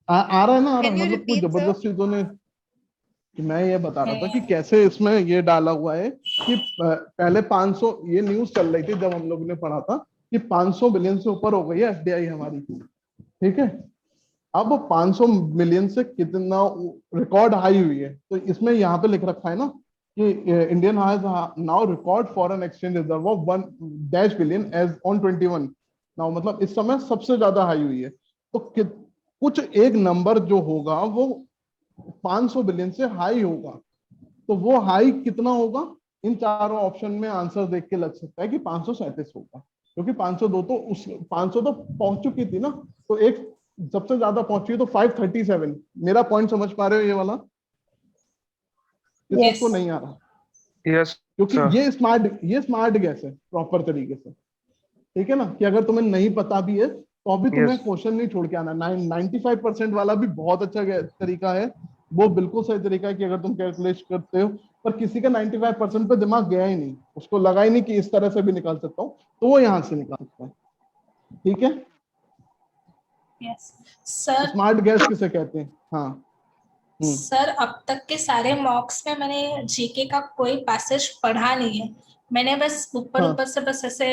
Speaker 1: आ रहा है ना, आ रहा
Speaker 4: Can
Speaker 1: है,
Speaker 4: you
Speaker 1: मतलब कोई
Speaker 4: repeat, sir?
Speaker 1: जबरदस्ती तो नहीं। कि मैं ये बता रहा था कि कैसे इसमें ये डाला हुआ है कि पहले 500, ये न्यूज चल रही थी जब हम लोग ने पढ़ा था कि 500 बिलियन से ऊपर हो गई है एफडीआई हमारी, ठीक है। अब 500 मिलियन से कितना रिकॉर्ड हाई हुई है, तो इसमें यहाँ पे लिख रखा है ना कि Indian has now record foreign exchange reserve of 1 billion as on 21 now, मतलब इस समय सबसे ज्यादा हाई हुई है। तो कुछ एक नंबर जो होगा वो 500 बिलियन से हाई होगा, तो वो हाई कितना होगा, इन चारों ऑप्शन में आंसर देख के लग सकता है कि 537 होगा, क्योंकि 502 तो उस 500 तो पहुंच चुकी थी ना, तो एक सबसे ज्यादा पहुंची तो 537। मेरा पॉइंट समझ पा रहे हो ये वाला, इसको नहीं आ रहा,
Speaker 11: यस
Speaker 1: क्योंकि
Speaker 11: सर।
Speaker 1: ये स्मार्ट गैस है प्रॉपर तरीके से, ठीक है ना, कि अगर तुम्हें नहीं पता भी है तो अभी तुम्हें
Speaker 11: Yes.
Speaker 1: क्वेश्चन नहीं छोड़ के आना। 95% वाला भी बहुत अच्छा तरीका है, वो बिल्कुल सही तरीका है कि अगर तुम कैलकुलेट करते हो, पर किसी का 95% पे दिमाग गया ही नहीं, उसको लगा ही नहीं कि इस तरह से भी निकाल सकता हूँ, तो वो यहाँ से निकाल सकता है, ठीक है।
Speaker 6: Yes sir.
Speaker 1: स्मार्ट गैस किसे कहते हैं? हाँ
Speaker 6: सर, अब तक के सारे मॉक्स में मैंने जीके का कोई पैसेज पढ़ा नहीं है, मैंने बस ऊपर
Speaker 1: हाँ।
Speaker 6: ऊपर से बस ऐसे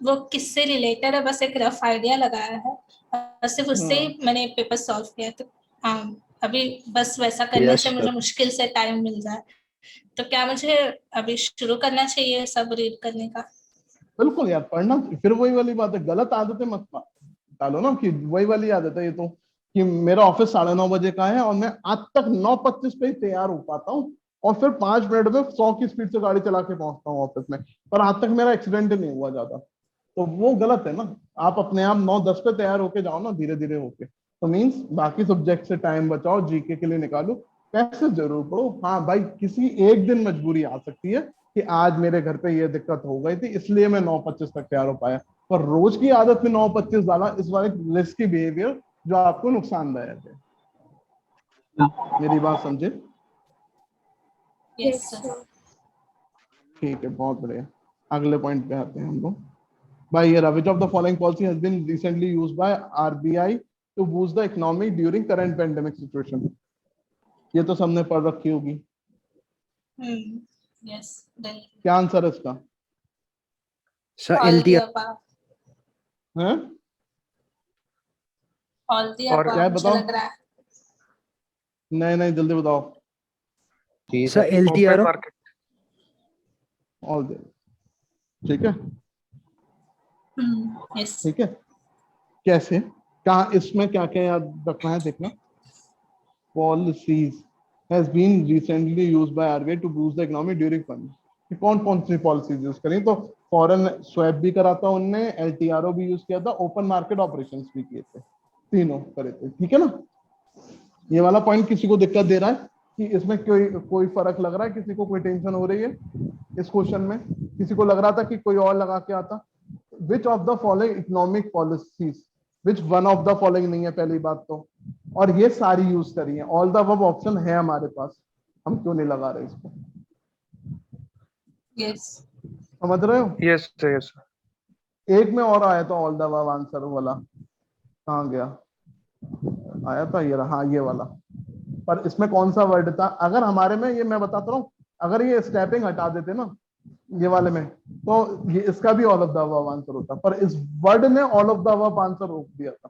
Speaker 6: वो किससे रिलेटेड है बस एक रफ आइडिया लगाया है, और सिर्फ उससे ही मैंने पेपर सॉल्व किया। तो हाँ, अभी बस वैसा करने से मुझे मुश्किल से टाइम मिल जाए, तो क्या मुझे अभी शुरू करना चाहिए सब रीड करने का?
Speaker 1: बिल्कुल यार, पढ़ना। फिर वही वाली बात है, गलत आदतें मत डालो ना, कि वही वाली आदत है ये तो, कि मेरा ऑफिस 9:30 बजे का है और मैं आज तक 9:25 पे ही तैयार हो पाता हूँ, और फिर 5 मिनट में 100 की स्पीड से गाड़ी चला के पहुंचता हूँ ऑफिस में, पर आज तक मेरा एक्सीडेंट नहीं हुआ ज्यादा, तो वो गलत है ना। आप अपने आप 9:10 पे तैयार होके जाओ ना, धीरे धीरे होके, तो मीन्स बाकी सब्जेक्ट से टाइम बचाओ, जीके के लिए निकालो, पैसे जरूर पढ़ो। हाँ भाई, किसी एक दिन मजबूरी आ सकती है कि आज मेरे घर पे ये दिक्कत हो गई थी इसलिए मैं 9:25 तक तैयार हो पाया, पर रोज की आदत में 9:25 डाला इस बार एक रिस्की बिहेवियर जो आपको नुकसानदायक है। मेरी बात समझे?
Speaker 9: Yes, sir.
Speaker 1: ठीक है, बहुत बढ़िया। अगले पॉइंट पे आते हैं हम लोग। भाई ये which of the following policy has been recently used by RBI to boost the economy during current pandemic situation? ये तो सबने पढ़ रखी होगी।
Speaker 6: यस,
Speaker 1: क्या आंसर है इसका?
Speaker 3: Sir LTR.
Speaker 1: हैं?
Speaker 6: ऑल द
Speaker 11: और
Speaker 6: अबव
Speaker 1: क्या है
Speaker 6: मुझे
Speaker 1: बताओ?
Speaker 6: लग रहा है।
Speaker 1: नहीं जल्दी बताओ।
Speaker 3: Sir LTR.
Speaker 11: Open market.
Speaker 1: All they, ठीक है।
Speaker 6: यस।
Speaker 1: ठीक है, कैसे, कहा, इसमें क्या क्या याद रखना है देखना। Policies has been recently used by RBI to boost the economy during pandemic. कौन सी पॉलिसीज यूज करी? तो फॉरेन स्वैप भी करा था उनने, एलटीआरओ भी यूज किया था, ओपन मार्केट ऑपरेशंस भी किए थे, तीनों करे थे, ठीक है ना। ये वाला पॉइंट किसी को दिक्कत दे रहा है कि इसमें कोई फर्क लग रहा है, किसी को कोई टेंशन हो रही है इस क्वेश्चन में? किसी को लग रहा था कि कोई और लगा के आता? विच of the following economic policies, which one of the following नहीं है पहली बात तो, और ये सारी यूज करी है, ऑल द अबव ऑप्शन है हमारे पास, हम क्यों नहीं लगा रहे इसको?
Speaker 6: यस,
Speaker 1: समझ रहे हो?
Speaker 11: Yes yes.
Speaker 1: एक में और आया था ऑल द अबव आंसर वाला, कहाँ गया? आया था ये रहा, हाँ ये वाला, पर इसमें कौन सा वर्ड था? अगर हमारे में ये, मैं बताता हूँ, अगर ये स्टेपिंग हटा देते ना ये वाले में, तो ये इसका भी all of the above answer होता, पर इस वर्ड ने all of the above answer रोक दिया था।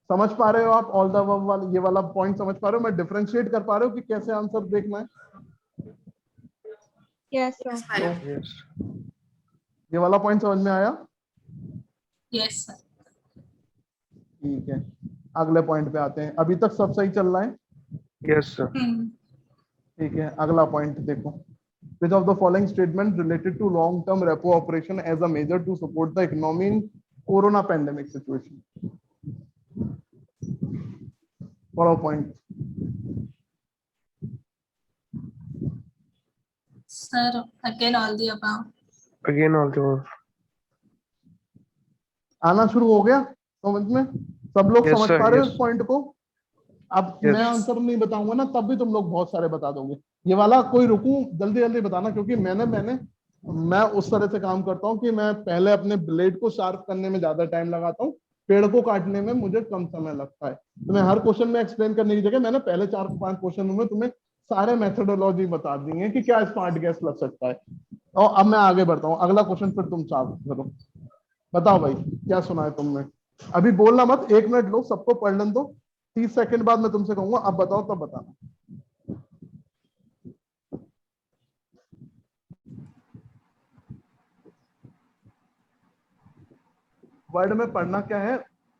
Speaker 1: समझ पा रहे हो आप ऑल द अबव वाला, ये वाला पॉइंट समझ पा रहे हो? मैं डिफरेंशिएट कर पा रहे हो कि कैसे आंसर देखना है?
Speaker 4: Yes, sir.
Speaker 1: ये वाला पॉइंट समझ में आया?
Speaker 6: Yes sir.
Speaker 1: ठीक है, अगले पॉइंट पे आते हैं। अभी तक सब सही चल रहा है?
Speaker 11: Yes sir.
Speaker 1: ठीक है, अगला पॉइंट देखो। Which of the following statement related to long-term repo operation as a measure to support the economy in corona pandemic situation? Follow point.
Speaker 6: Sir again all the above.
Speaker 11: Again all the above.
Speaker 1: आना शुरू हो गया समझ में? सब लोग
Speaker 11: Yes,
Speaker 1: समझ
Speaker 11: sir,
Speaker 1: पा रहे हो
Speaker 11: yes.
Speaker 1: इस पॉइंट को? अब मैं आंसर नहीं बताऊंगा ना तब भी तुम लोग बहुत सारे बता दोगे। ये वाला कोई रुकूं, जल्दी जल्दी बताना, क्योंकि मैं उस तरह से काम करता हूँ कि मैं पहले अपने ब्लेड को शार्प करने में ज्यादा टाइम लगाता हूँ, पेड़ को काटने में मुझे कम समय लगता है। तो मैं हर क्वेश्चन में एक्सप्लेन करने की जगह मैंने पहले 4-5 क्वेश्चनों में तुम्हें सारे मेथोडोलॉजी बता दी है कि क्या स्मार्ट गैस लग सकता है। और अब मैं आगे बढ़ता हूँ, अगला क्वेश्चन फिर तुम चालू करो। बताओ भाई क्या सुना है तुमने? अभी बोलना मत, 1 मिनट लो, सबको पढ़ लेने दो, 30 सेकंड बाद मैं तुमसे कहूंगा अब बताओ, तब बताना। वर्ड में पढ़ना क्या है?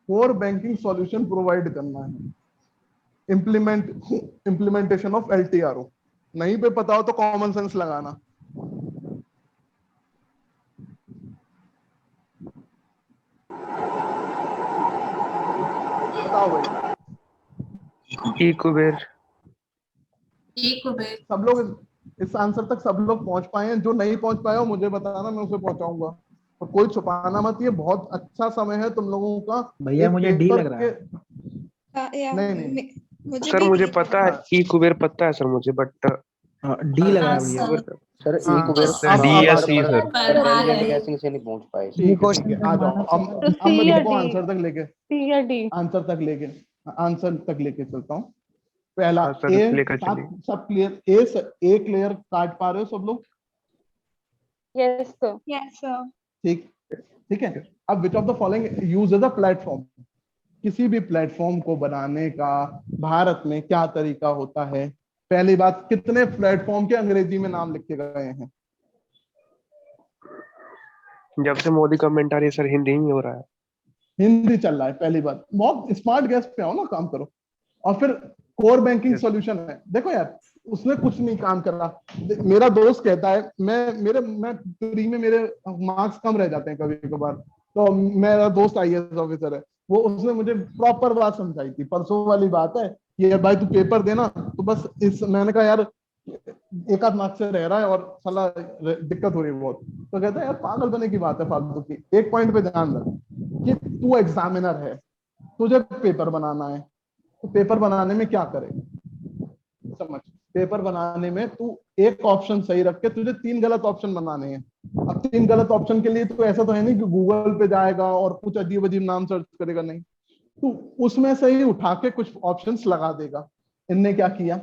Speaker 1: कोर बैंकिंग सॉल्यूशन प्रोवाइड करना है, इम्प्लीमेंटेशन ऑफ LTRO। नहीं पे पता हो तो कॉमन सेंस लगाना। बताओ भाई।
Speaker 11: ई कुबेर।
Speaker 1: सब लोग इस आंसर तक सब लोग पहुंच पाए हैं? जो नहीं पहुंच पाया हो मुझे बताना, मैं उसे पहुंचाऊंगा। और कोई छुपाना मत, ये बहुत अच्छा समय है तुम लोगों का।
Speaker 12: भैया मुझे डी लग रहा है।
Speaker 1: नहीं
Speaker 11: सर मुझे पता है, ई कुबेर पता है सर मुझे, बट
Speaker 12: डी लग रहा है भैया।
Speaker 13: सर ई कुबेर
Speaker 2: डी या सी सर।
Speaker 13: गैसिंग से नहीं पहुंच पाए।
Speaker 1: ठीक है, आ जाओ। अब मैं तुमको आंसर तक लेके चलता हूँ। पहला ए, सब क्लियर? ए क्लियर काट पा रहे हो सब लोग?
Speaker 14: Yes sir.
Speaker 1: ठीक है। अब which of the following use as a platform? किसी भी प्लेटफॉर्म को बनाने का भारत में क्या तरीका होता है? पहली बात, कितने प्लेटफॉर्म के अंग्रेजी में नाम लिखे गए हैं?
Speaker 11: जब से मोदी गवर्नमेंट आ रही है सर, हिंदी ही हो रहा है।
Speaker 1: हिंदी चल रहा है। पहली बात, बहुत स्मार्ट गैस पे आओ ना, काम करो। और फिर कोर बैंकिंग सॉल्यूशन है। देखो यार, उसने कुछ नहीं काम कर रहा। मेरा दोस्त कहता है, मैं प्री में मेरे मार्क्स कम रह जाते हैं कभी कभार, तो मेरा दोस्त IAS ऑफिसर है, उसने मुझे प्रॉपर बात समझाई थी। परसों वाली बात है कि भाई तू पेपर देना, तो बस मैंने कहा यार 1 आध मार्क्स से रह रहा है और साला दिक्कत हो रही है बहुत। तो कहता है यार पागल बने की बात है फालतू की। एक पॉइंट पे ध्यान रख कि तू एग्जामिनर है, तुझे पेपर बनाना है, तो पेपर बनाने में क्या करेगा? समझ, पेपर बनाने में तू एक ऑप्शन सही रख के तुझे 3 गलत ऑप्शन बनाने हैं। अब 3 गलत ऑप्शन के लिए तो ऐसा तो है नहीं कि गूगल पे जाएगा और कुछ अजीब अजीब नाम सर्च करेगा, नहीं, तो उसमें से ही उठा के कुछ ऑप्शंस लगा देगा। इनने क्या किया?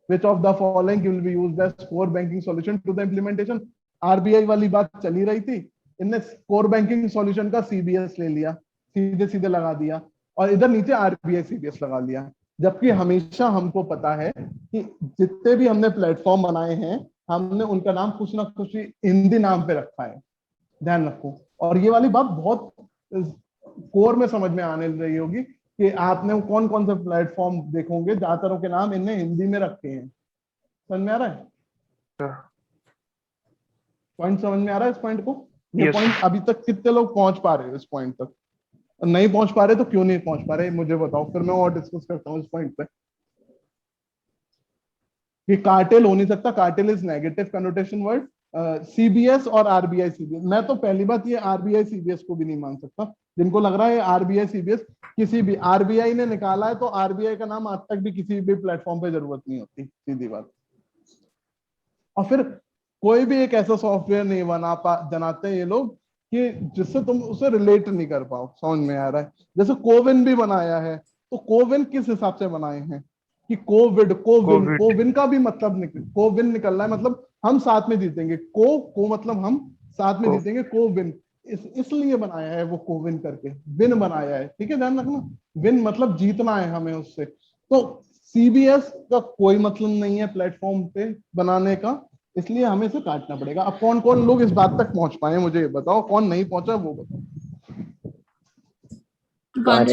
Speaker 1: Which of the following will be used as core banking solution to the implementation? RBI वाली बात चली रही थी, इनने कोर बैंकिंग सॉल्यूशन का CBS ले लिया, सीधे सीधे लगा दिया, और इधर नीचे RBI CBS लगा लिया। जबकि हमेशा हमको पता है कि जितने भी हमने प्लेटफॉर्म बनाए हैं, हमने उनका नाम कुछ ना कुछ हिंदी नाम पे रखा है, ध्यान रखो। और ये वाली बात बहुत कोर में समझ में आने रही होगी कि आपने कौन कौन से प्लेटफॉर्म देखोगे, ज्यादातर के नाम इनने हिंदी में रखे हैं। समझ में आ रहा है? पॉइंट समझ में आ रहा है इस पॉइंट को? ये पॉइंट अभी तक कितने लोग पहुंच पा रहे हो इस पॉइंट तक? नहीं पहुंच पा रहे तो क्यों नहीं पहुंच पा रहे मुझे बताओ, फिर मैं और डिस्कस करता हूँ इस पॉइंट पे। कि कार्टेल हो नहीं सकता, cartel is negative connotation word. CBS और RBI CBS, मैं तो पहली बात ये RBI CBS को भी नहीं मान सकता। जिनको लग रहा है RBI CBS किसी भी RBI ने निकाला है, तो RBI का नाम आज तक भी किसी भी प्लेटफॉर्म पे जरूरत नहीं होती, सीधी बात। और फिर कोई भी एक ऐसा सॉफ्टवेयर नहीं बनाते हैं ये लोग कि जिससे तुम उसे रिलेट नहीं कर पाओ। समझ में आ रहा है? जैसे कोविन भी बनाया है, तो कोविन किस हिसाब से बनाए हैं कि कोविन का भी मतलब कोविन निकल रहा है, मतलब हम साथ में जीतेंगे। को मतलब हम साथ में जीतेंगे, कोविन इसलिए बनाया है वो कोविन करके, विन बनाया है। ठीक है, ध्यान रखना, विन मतलब जीतना है हमें उससे। तो CBS का कोई मतलब नहीं है प्लेटफॉर्म पे बनाने का, इसलिए हमें इसे काटना पड़ेगा। अब कौन कौन लोग इस बात तक पहुंच पाए मुझे बताओ, कौन नहीं पहुंचा वो बताओ।
Speaker 12: पहुंच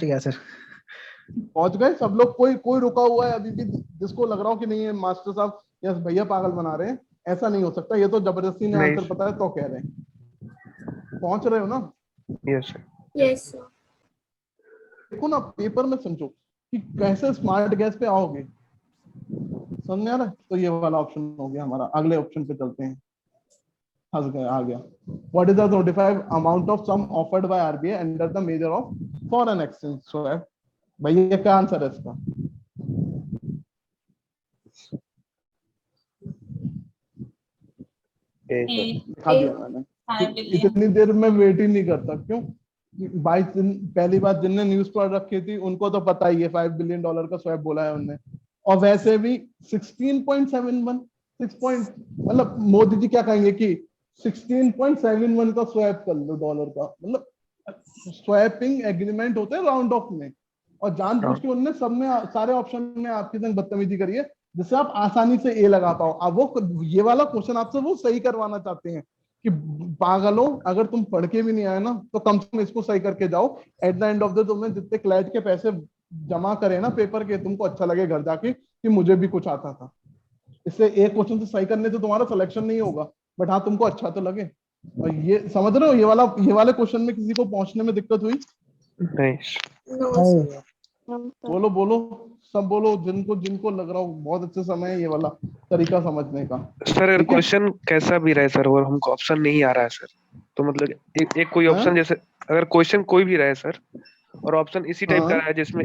Speaker 12: गया सर।
Speaker 1: पहुंच गए सब लोग? कोई रुका हुआ है अभी भी जिसको लग रहा हो कि नहीं ये मास्टर साहब या भैया पागल बना रहे हैं? ऐसा नहीं हो सकता, ये तो जबरदस्ती ने आंसर पता है तो कह रहे हैं। पहुंच रहे हो ना?
Speaker 11: Yes sir.
Speaker 9: Yes sir.
Speaker 1: देखो ना, पेपर में समझो कि कैसे स्मार्ट गैस पे आओगे। समझ में आ रहा है? तो ये वाला ऑप्शन हो गया हमारा। अगले ऑप्शन पे चलते हैं। फंस गए, आ गया। What is the notified amount of sum offered by RBI under the measure of foreign exchange swap? भाई ये क्या आंसर है इसका? दिखा दिया मैंने। इतनी देर में वेट ही नहीं करता, क्यों? भाई पहली बात जिनने न्यूज पढ़ रखी थी उनको तो पता ही है $5 बिलियन का स्वैप बोला है उन्होंने। और वैसे भी 16.71 मतलब मोदी जी क्या कहेंगे कि 16.71 का स्वैप कर लो डॉलर का, मतलब स्वैपिंग एग्रीमेंट होते हैं राउंड ऑफ में, और जानबूझ के उन्होंने सब में सारे ऑप्शन में आपके संग बदतमीजी करी है जिससे आप आसानी से ए लगा पाओ। अब वो ये वाला क्वेश्चन आपसे वो सही करवाना चाहते हैं कि पागलों, अगर तुम पढ़ के भी नहीं आए ना तो कम से कम इसको सही करके जाओ। At the end of the तुमने जितने क्लैट के पैसे जमा करे ना पेपर के, तुमको अच्छा लगे घर जाके कि मुझे भी कुछ आता था। इससे एक क्वेश्चन से सही करने से तुम्हारा सिलेक्शन नहीं होगा, बट हाँ तुमको अच्छा तो लगे। और ये समझ रहे हो, ये वाले क्वेश्चन में किसी को पहुंचने में दिक्कत हुई?
Speaker 11: नहीं।
Speaker 1: बोलो बोलो, सब बोलो, जिनको लग रहा हो बहुत अच्छे समय है ये वाला तरीका समझने का।
Speaker 11: सर अगर क्वेश्चन कैसा भी रहे सर और हमको ऑप्शन नहीं आ रहा है सर, तो मतलब एक कोई ऑप्शन जैसे अगर क्वेश्चन कोई भी रहे सर और ऑप्शन इसी टाइप का है जिसमें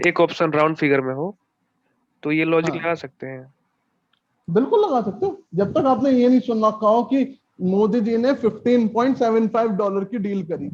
Speaker 11: एक ऑप्शन राउंड फिगर में हो, तो ये लॉजिक लगा सकते हैं?
Speaker 1: बिल्कुल लगा सकते हो, जब तक आपने ये नहीं सुन रखा हो कि मोदी जी ने $15.75 की डील करी।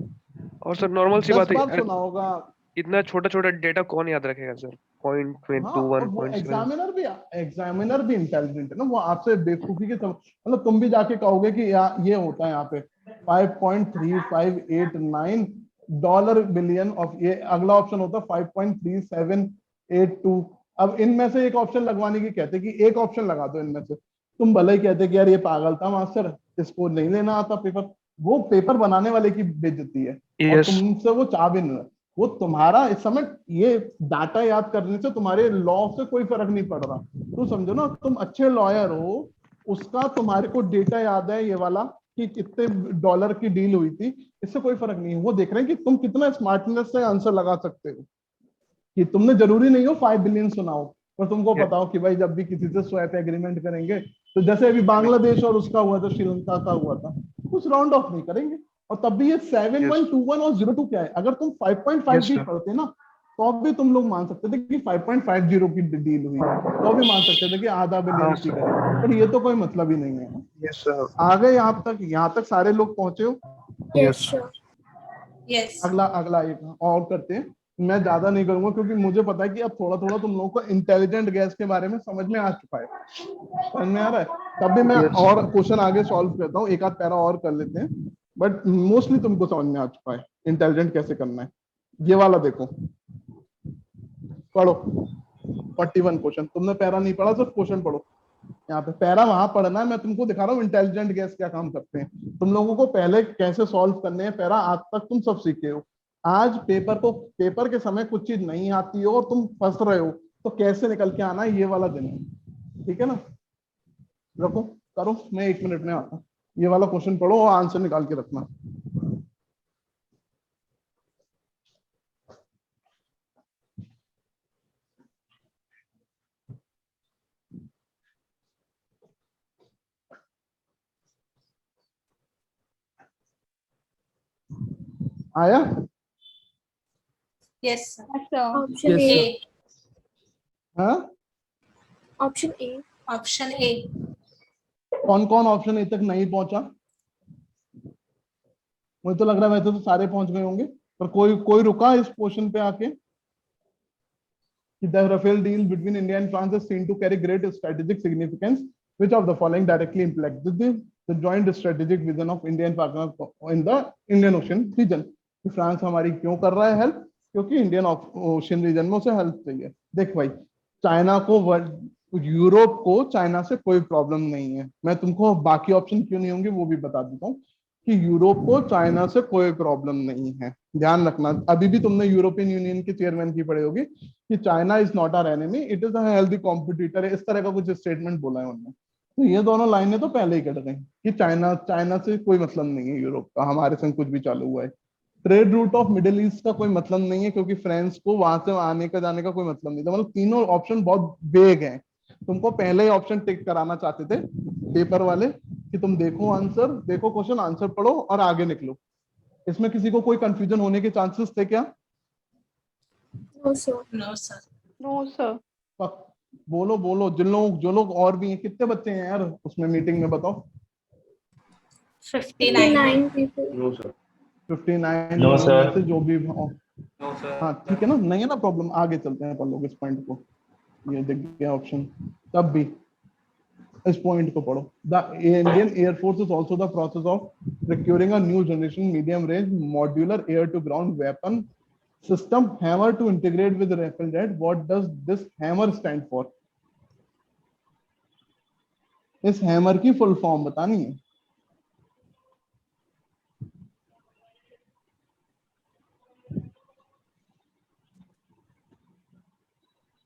Speaker 11: और सर नॉर्मल सी बात है,
Speaker 1: सुना होगा।
Speaker 11: इतना छोटा छोटा डेटा कौन याद रखेगा सर? पॉइंट में 21.7।
Speaker 1: एग्जामिनर भी इंटेलिजेंट है ना, वो आपसे बेवकूफी के मतलब तुम भी जाके कहोगे कि ये होता है यहाँ पे $5.3589 बिलियन ऑफ, ये अगला ऑप्शन होता है 5.3782। अब इनमें से एक ऑप्शन लगवाने की कहते कि एक ऑप्शन लगा दो इनमें से, तुम भले ही कहते कि यार ये पागल था मास्टर, इसको नहीं लेना आता पेपर। वो पेपर बनाने वाले की बेइज्जती है और तुमसे वो चाह भी नहीं। वो तुम्हारा इस समय ये डाटा याद करने से तुम्हारे लॉ से कोई फर्क नहीं पड़ रहा। तो समझो ना, तुम अच्छे लॉयर हो, उसका तुम्हारे को डेटा याद है ये वाला कि कितने डॉलर की डील हुई थी, इससे कोई फर्क नहीं है। वो देख रहे हैं कि तुम कितना स्मार्टनेस से आंसर लगा सकते हो, कि तुमने जरूरी नहीं हो 5 बिलियन सुनाओ, पर तुमको पता हो कि भाई जब भी किसी से स्वैप एग्रीमेंट करेंगे, तो जैसे अभी बांग्लादेश और उसका हुआ था, श्रीलंका का हुआ था, कुछ राउंड ऑफ नहीं करेंगे। और तब भी ये 7121 और 02 क्या है? अगर तुम 5.5 भी पढ़ते ना तो भी तुम लोग मान सकते थे कि 5.50 की डील हुई, तो भी मान सकते थे कि आधा बिलियन की करें, पर ये तो कोई मतलब ही नहीं है। आ गए यहाँ तक सारे लोग पहुंचे हो? अगला एक और करते हैं। मैं ज्यादा नहीं करूंगा क्योंकि मुझे पता है कि अब थोड़ा थोड़ा तुम लोगों को इंटेलिजेंट गैस के बारे में समझ में आ चुका है, समझ में आ रहा है। तब भी मैं और क्वेश्चन आगे सॉल्व करता हूँ, एक आध पैरा और कर लेते हैं, बट मोस्टली तुमको समझ में आ चुका है इंटेलिजेंट कैसे करना है। ये वाला देखो, पढ़ो 41 क्वेश्चन। तुमने पैरा नहीं पढ़ा, सिर्फ क्वेश्चन पढ़ो। यहाँ पे पैरा वहां पढ़ना है, मैं तुमको दिखा रहा हूँ इंटेलिजेंट गैस क्या काम करते हैं। तुम लोगों को पहले कैसे सॉल्व करने हैं पैरा आज तक तुम सब सीखे हो। आज पेपर के समय कुछ चीज नहीं आती हो और तुम फंस रहे हो, तो कैसे निकल के आना है, ये वाला दिन है, ठीक है ना। रखो, करो, मैं 1 मिनट में आता हूँ। ये वाला क्वेश्चन पढ़ो और आंसर निकाल के रखना। आया?
Speaker 6: Yes sir.
Speaker 9: Option A.
Speaker 1: हाँ,
Speaker 9: ऑप्शन ए।
Speaker 6: Option A.
Speaker 1: कौन कौन ऑप्शन ए तक नहीं पहुंचा? मुझे तो लग रहा है वैसे तो सारे पहुंच गए होंगे, पर कोई रुका इस क्वेश्चन पे आके? The Rafale deal between India and France is seen to carry great strategic significance. Which of the following directly impacts the joint strategic vision of India and Pakistan in the Indian Ocean region? कि France हमारी क्यों कर रहा है help? क्योंकि Indian ocean reason में उसे help चाहिए। देख भाई, चाइना को, यूरोप को चाइना से कोई प्रॉब्लम नहीं है। मैं तुमको बाकी ऑप्शन क्यों नहीं होंगे वो भी बता देता हूँ कि यूरोप को चाइना से कोई प्रॉब्लम नहीं है। ध्यान रखना, अभी भी तुमने यूरोपियन यूनियन के चेयरमैन की पढ़ी होगी कि China is not our enemy, it is a healthy competitor, इस तरह का कुछ स्टेटमेंट बोला है उन्होंने। तो ये दोनों लाइनें तो पहले ही कट गई कि चाइना से कोई मतलब नहीं है यूरोप का, हमारे संग कुछ भी चालू हुआ है। Trade route of middle east का कोई मतलब नहीं है क्योंकि फ्रांस को वहां से आने का जाने का कोई मतलब नहीं था। मतलब तीनों ऑप्शन बहुत वेग हैं। तुमको पहले ही ऑप्शन टिक कराना चाहते थे पेपर वाले कि तुम देखो आंसर, देखो क्वेश्चन, आंसर पढ़ो और आगे निकलो। इसमें किसी को कोई कंफ्यूजन होने के चांसेस थे क्या?
Speaker 9: No sir.
Speaker 6: No sir.
Speaker 14: No, sir.
Speaker 1: बोलो बोलो, जो लोग और भी हैं, कितने बच्चे हैं यार उसमें मीटिंग में, बताओ।
Speaker 9: 59 people.
Speaker 13: नो सर
Speaker 1: 59
Speaker 2: No,
Speaker 1: लोगों
Speaker 2: sir.
Speaker 1: में से जो भी हो। हाँ ठीक है ना, नहीं है ना प्रॉब्लम, आगे चलते हैं अपन लोग इस पॉइंट को। ये दिख गया ऑप्शन, तब भी इस पॉइंट को पढ़ो। The Indian Air Force is also the process of procuring a new generation medium range modular air to ground weapon system hammer to integrate with Rafale jet. What does this hammer stand for? इस hammer की full form बतानी है।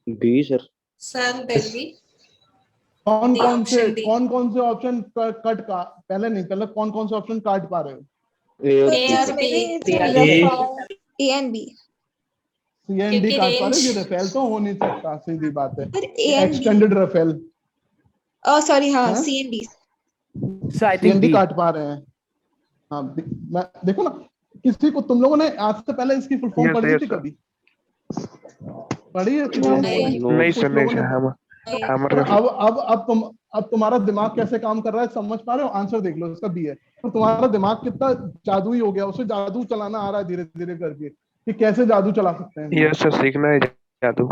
Speaker 13: D sir.
Speaker 6: Sir Delhi.
Speaker 1: कौन
Speaker 6: D
Speaker 1: कौन से
Speaker 6: option D.
Speaker 1: Option cut का पहले नहीं, पहले कौन कौन से ऑप्शन काट पा रहे हो?
Speaker 6: A और B।
Speaker 4: A and B।
Speaker 1: C and D
Speaker 6: क्योंकि
Speaker 1: काट पा रहे हो? ये
Speaker 6: range-
Speaker 1: रफेल तो हो नहीं सकता, सीधी बात है।
Speaker 4: पर A and B।
Speaker 1: Extended Rafale,
Speaker 4: sorry हाँ,
Speaker 1: हाँ?
Speaker 4: C and D।
Speaker 3: So I
Speaker 1: C
Speaker 3: think
Speaker 1: and D
Speaker 3: D.
Speaker 1: काट पा रहे हैं। हाँ देखो ना, किसी को तुम लोगों ने आज से पहले इसकी फुल फॉर्म
Speaker 11: Yes,
Speaker 1: पढ़ी
Speaker 11: yes,
Speaker 1: थी
Speaker 11: sir.
Speaker 1: कभी? पढ़ी है किसी
Speaker 4: नहीं।
Speaker 1: ने?
Speaker 11: नहीं
Speaker 1: कुछ
Speaker 11: सर, नहीं
Speaker 1: लोगों
Speaker 11: सर,
Speaker 1: ने।
Speaker 11: हैमर
Speaker 1: पर
Speaker 11: का
Speaker 1: अब तुम्हारा दिमाग कैसे काम कर रहा है समझ पा रहे हो? आंसर देख लो, इसका बी है। तो तुम्हारा दिमाग कितना जादुई हो गया, उसे जादू चलाना आ रहा है धीरे धीरे करके, कि कैसे जादू चला सकते हैं।
Speaker 11: यस सर, सीखना है जादू।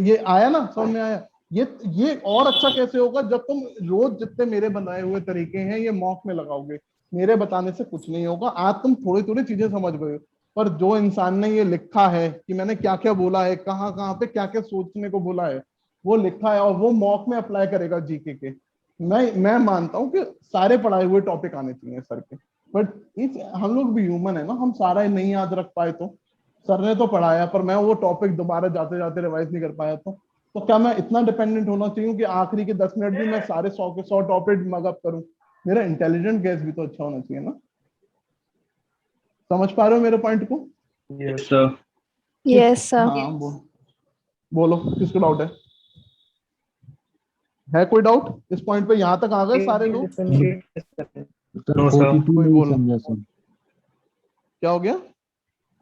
Speaker 1: ये आया ना, समझ में आया? ये और अच्छा कैसे होगा जब तुम रोज जितने मेरे बनाए हुए तरीके हैं ये मॉक में लगाओगे। मेरे बताने से कुछ नहीं होगा, आज तुम थोड़ी थोड़ी चीजें समझ गए हो, पर जो इंसान ने ये लिखा है कि मैंने क्या क्या बोला है, कहाँ कहाँ पे क्या क्या सोचने को बोला है, वो लिखा है और वो मॉक में अप्लाई करेगा जीके के। मैं मानता हूँ कि सारे पढ़ाए हुए टॉपिक आने चाहिए सर के, बट हम लोग भी ह्यूमन है ना, हम सारा नहीं याद रख पाए तो सर ने तो पढ़ाया पर मैं वो टॉपिक दोबारा जाते जाते रिवाइज नहीं कर पाया तो क्या मैं इतना डिपेंडेंट होना चाहिए कि आखिरी के 10 मिनट भी मैं सारे 100 के 100 टॉपिक मगअप करूं? मेरा इंटेलिजेंट गैस भी तो अच्छा होना चाहिए ना। समझ पा रहे हो मेरे पॉइंट को?
Speaker 11: Yes sir.
Speaker 14: Yes, sir.
Speaker 1: हाँ बोलो किसको डाउट है कोई डाउट इस पॉइंट पे? यहाँ तक आ गए सारे लोग? कोई बोलो। क्या हो गया?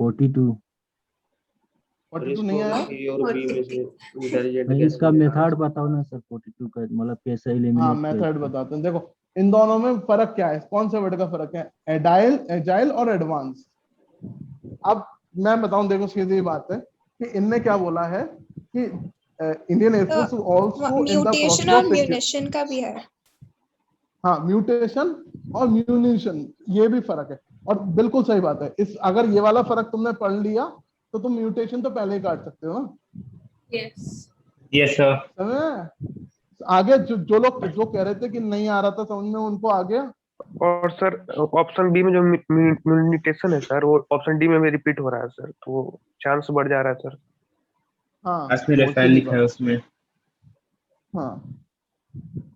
Speaker 12: 42
Speaker 1: नहीं आया?
Speaker 12: नहीं, इसका मेथड बताओ ना सर। 42 का मतलब कैसे एलिमिनेट?
Speaker 1: हाँ मेथड बताते हैं। देखो इन दोनों में फर्क क्या है, कौन से वर्ड का फर्क है? एजाइल और एडवांस। अब मैं बताऊं, देखो सीधी बात है कि इनने क्या बोला है कि Indian air force also in the
Speaker 4: mutation और म्यूनिशन का भी है।
Speaker 1: हाँ म्यूटेशन और म्यूनिशन, ये भी फर्क है और बिल्कुल सही बात है। इस अगर ये वाला फर्क तुमने पढ़ लिया तो तुम म्यूटेशन तो पहले ही काट सकते हो ना।
Speaker 2: Yes sir.
Speaker 1: आगे जो लोग जो कह रहे थे कि नहीं आ रहा था समझ में, उनको आ गया।
Speaker 11: और सर ऑप्शन बी में जो म्यूटेशन है सर, वो ऑप्शन डी में भी रिपीट हो रहा है सर, तो चांस बढ़ जा रहा है सर।
Speaker 1: हाँ
Speaker 2: इसमें रफेल लिखा है उसमें।
Speaker 1: हाँ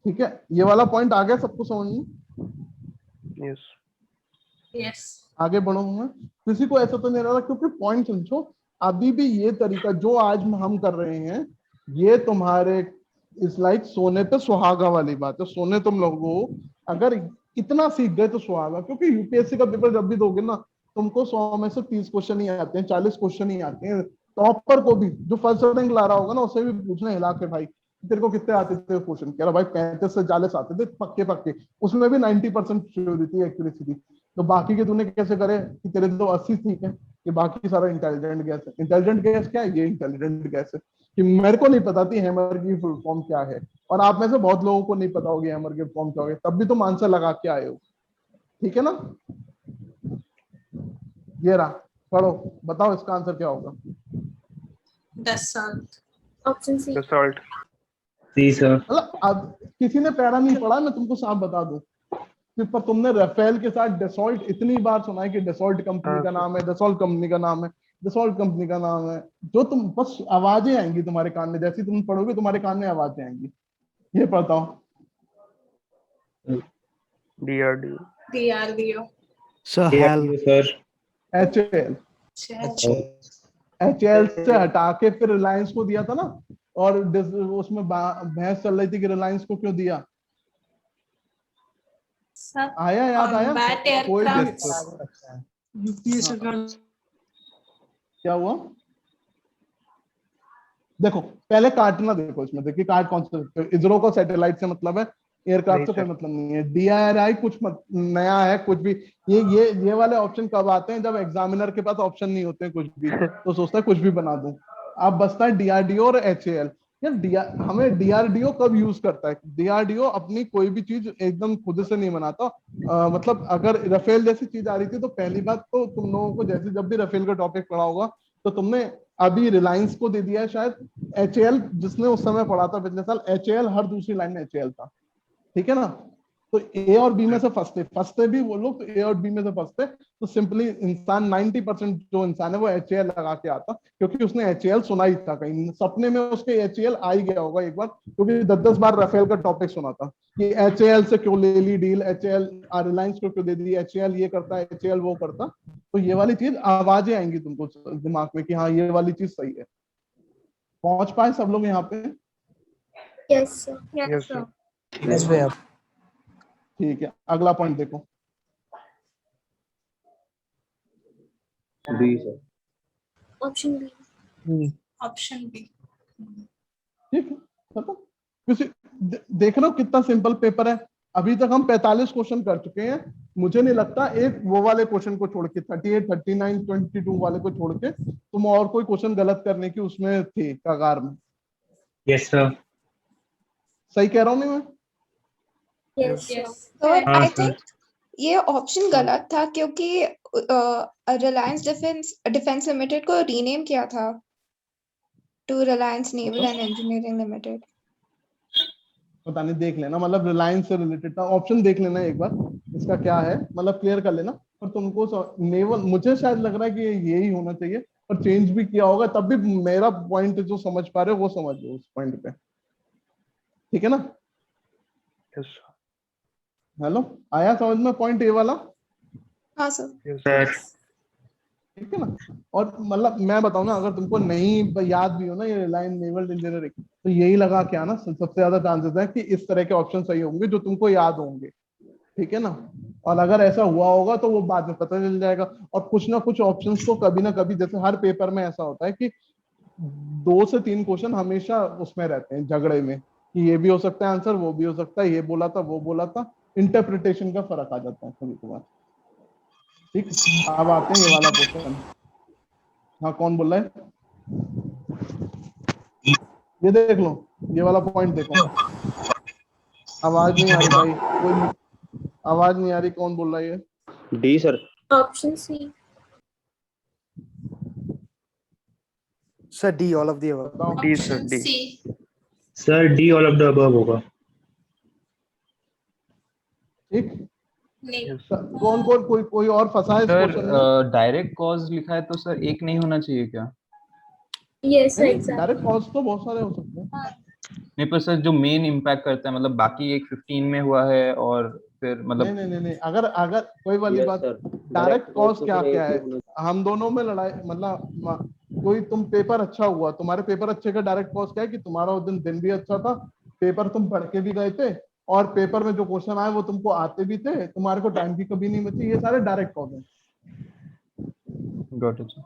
Speaker 1: ठीक है, ये वाला पॉइंट आ गया सबको समझ में?
Speaker 11: Yes
Speaker 6: yes.
Speaker 1: आगे बढ़ूंगा, किसी को ऐसा तो नहीं रहा, क्योंकि पॉइंट समझो, अभी भी ये तरीका जो आज हम कर रहे हैं ये तुम्हारे इस लाइक सोने पे सुहागा वाली बात है। सोने तुम लोगों अगर इतना सीख गए तो सुहागा, क्योंकि यूपीएससी का पेपर जब भी दोगे ना तुमको 100 में से 30 क्वेश्चन ही आते हैं, 40 क्वेश्चन ही आते हैं। टॉपर को भी जो फर्स्ट रैंक ला रहा होगा ना उसे भी पूछना हिला के, भाई तेरे को कितने आते थे क्वेश्चन? कह रहा भाई 35 से 40 आते थे पक्के पक्के, उसमें भी 90% श्योरिटी एक्यूरेसी थी। तो बाकी के तूने कैसे करे कि तेरे तो 80 ठीक है, कि बाकी सारा इंटेलिजेंट गैस है। इंटेलिजेंट गैस क्या है? ये इंटेलिजेंट गैस है कि मेरे को नहीं पता थी हैमर की फुल फॉर्म क्या है, और आप में से बहुत लोगों को नहीं पता होगी हैमर की फॉर्म क्या होगी, तब भी तुम आंसर लगा के आए हो। ठीक है ना? ये रहा, पढ़ो, बताओ इसका आंसर क्या होगा?
Speaker 6: Dassault.
Speaker 9: Option C.
Speaker 11: Dassault.
Speaker 2: C sir.
Speaker 1: मतलब अब किसी ने पैरा नहीं पढ़ा, मैं तुमको साफ बता दूं, पर तुमने रफेल के साथ डसॉल्ट इतनी बार सुना है कि डसॉल्ट कंपनी का नाम है, डसॉल्ट कंपनी का नाम है, डसॉल्ट कंपनी का नाम है। जो तुम बस आवाजें आएंगी तुम्हारे कान में, जैसी तुम पढ़ोगे तुम्हारे कान में आवाजें आएंगी। ये बताओ।
Speaker 11: DRDO.
Speaker 6: DRDO.
Speaker 12: Sir
Speaker 1: HAL. HAL से हटा के फिर रिलायंस को दिया था ना, और उसमें बहस चल रही थी कि रिलायंस को क्यों दिया।
Speaker 6: सब
Speaker 1: आया, याद आया?
Speaker 6: कॉम्बैट
Speaker 1: कोई भी
Speaker 6: एयरक्राफ्ट
Speaker 1: क्या हुआ? देखो पहले काटना देखो, इसमें देखिए काट कौन सा, इसरो को सैटेलाइट से मतलब है, एयरक्राफ्ट से कोई मतलब नहीं है। DRI कुछ नया है कुछ भी। ये वाले ऑप्शन कब आते हैं? जब एग्जामिनर के पास ऑप्शन नहीं होते हैं कुछ भी, तो सोचता है कुछ भी बना दूं। अब बचता है DRDO और HAL। यार हमें DRDO कब यूज करता है? DRDO अपनी कोई भी चीज एकदम खुद से नहीं बनाता। मतलब अगर राफेल जैसी चीज आ रही थी तो पहली बात तो तुम लोगों को, जैसे जब भी राफेल का टॉपिक पढ़ा होगा तो तुमने अभी रिलायंस को दे दिया है शायद। HAL जिसने उस समय पढ़ा था पिछले साल, HAL हर दूसरी लाइन में HAL था, ठीक है ना? तो A और B में से फंसते भी वो लोग, तो A और B में से फंसते तो सिंपली इंसान 90% जो इंसान है वो HAL लगा के आता, क्योंकि उसने HAL सुना ही था, कहीं सपने में उसके HAL आ ही गया होगा एक बार, क्योंकि 10-10 बार राफेल का टॉपिक सुना था कि HAL से क्यों ले ली डील, HAL रिलायंस को क्यों दे दी, HAL ये करता है, HAL वो करता। तो ये वाली चीज आवाजें आएंगी तुमको दिमाग में कि हाँ ये वाली चीज सही है। पहुंच पाए सब लोग यहाँ पे?
Speaker 9: Yes sir.
Speaker 7: यस भैया।
Speaker 1: ठीक है, अगला पॉइंट देखो।
Speaker 13: B sir.
Speaker 9: Option B.
Speaker 6: Option B.
Speaker 1: ठीक है, खत्म। किसी देख रहे हो कितना सिंपल पेपर है? अभी तक हम 45 क्वेश्चन कर चुके हैं। मुझे नहीं लगता एक वो वाले क्वेश्चन को छोड़ के, 38, 39, 22 वाले को छोड़ के तुम और कोई क्वेश्चन गलत करने की उसमें थे कगार में।
Speaker 15: Yes sir.
Speaker 1: सही कह रहा हूँ नहीं मैं?
Speaker 9: यस
Speaker 4: तो
Speaker 15: हाँ,
Speaker 4: आई
Speaker 15: सर।
Speaker 4: थिंक ये ऑप्शन गलत था, क्योंकि रिलायंस डिफेंस लिमिटेड को रीनेम किया था टू रिलायंस नेवल एंड इंजीनियरिंग लिमिटेड।
Speaker 1: पता नहीं, देख लेना, मतलब रिलायंस से रिलेटेड था। ऑप्शन देख लेना एक बार इसका क्या है, मतलब क्लियर कर लेना। और तुमको नेवल, मुझे शायद लग रहा है कि यही होना चाहिए, और चेंज भी किया होगा, तब भी मेरा पॉइंट जो समझ पा रहे हो वो समझ लो उस पॉइंट पे, ठीक है ना? हेलो, आया समझ में पॉइंट ये वाला?
Speaker 4: हाँ सर।
Speaker 15: सर।
Speaker 1: ठीक है ना? और मतलब मैं बताऊं ना, अगर तुमको नहीं याद भी हो ना ये रिलायंस नेवल इंजीनियरिंग, तो यही लगा के आना, सबसे ज्यादा चांसेस है कि इस तरह के ऑप्शन सही होंगे जो तुमको याद होंगे, ठीक है ना? और अगर ऐसा हुआ होगा तो वो बाद में पता चल जाएगा। और कुछ ना कुछ ऑप्शंस को कभी ना कभी, जैसे हर पेपर में ऐसा होता है कि 2 से 3 क्वेश्चन हमेशा उसमें रहते हैं झगड़े में, कि ये भी हो सकता है आंसर, वो भी हो सकता है, ये बोला था वो बोला था, इंटरप्रिटेशन का फर्क आ जाता है कभी कभार। ठीक, अब आते हैं ये वाला क्वेश्चन। हाँ, कौन बोल रहा है? ये देख लो, ये वाला पॉइंट देखो। आवाज नहीं आ रही भाई, कोई आवाज नहीं आ रही, कौन बोल रहा है ये?
Speaker 13: D sir.
Speaker 9: Option C.
Speaker 3: Sir D, all of the above.
Speaker 11: D sir, D.
Speaker 15: Sir D all of the above होगा।
Speaker 1: ठीक,
Speaker 6: नहीं।
Speaker 1: कौन कौन, कोई और फंसा है इस
Speaker 2: सर
Speaker 1: क्वेश्चन में?
Speaker 2: डायरेक्ट कॉज लिखा है तो सर एक नहीं होना चाहिए क्या?
Speaker 9: Yes exactly.
Speaker 1: डायरेक्ट कॉज तो बहुत सारे हो सकते हैं।
Speaker 2: नहीं, पर सर जो मेन इम्पैक्ट करता है, मतलब बाकी एक 15 में हुआ है और फिर मतलब
Speaker 1: नहीं, अगर कोई वाली
Speaker 13: Yes,
Speaker 1: बात,
Speaker 13: sir.
Speaker 1: डायरेक्ट कॉज
Speaker 13: तो
Speaker 1: क्या
Speaker 13: फिर
Speaker 1: क्या
Speaker 13: एक ही
Speaker 1: है?
Speaker 13: होना
Speaker 1: हम दोनों में लड़ाई, मतलब कोई तुम पेपर अच्छा हुआ, तुम्हारे पेपर अच्छे का डायरेक्ट कॉज क्या है? कि तुम्हारा उस दिन भी अच्छा था, पेपर तुम पढ़ के भी गए थे, और पेपर में जो क्वेश्चन आए वो तुमको आते भी थे, तुम्हारे को टाइम की कभी नहीं बची। ये सारे डायरेक्ट कॉज हैं।
Speaker 2: Got it sir.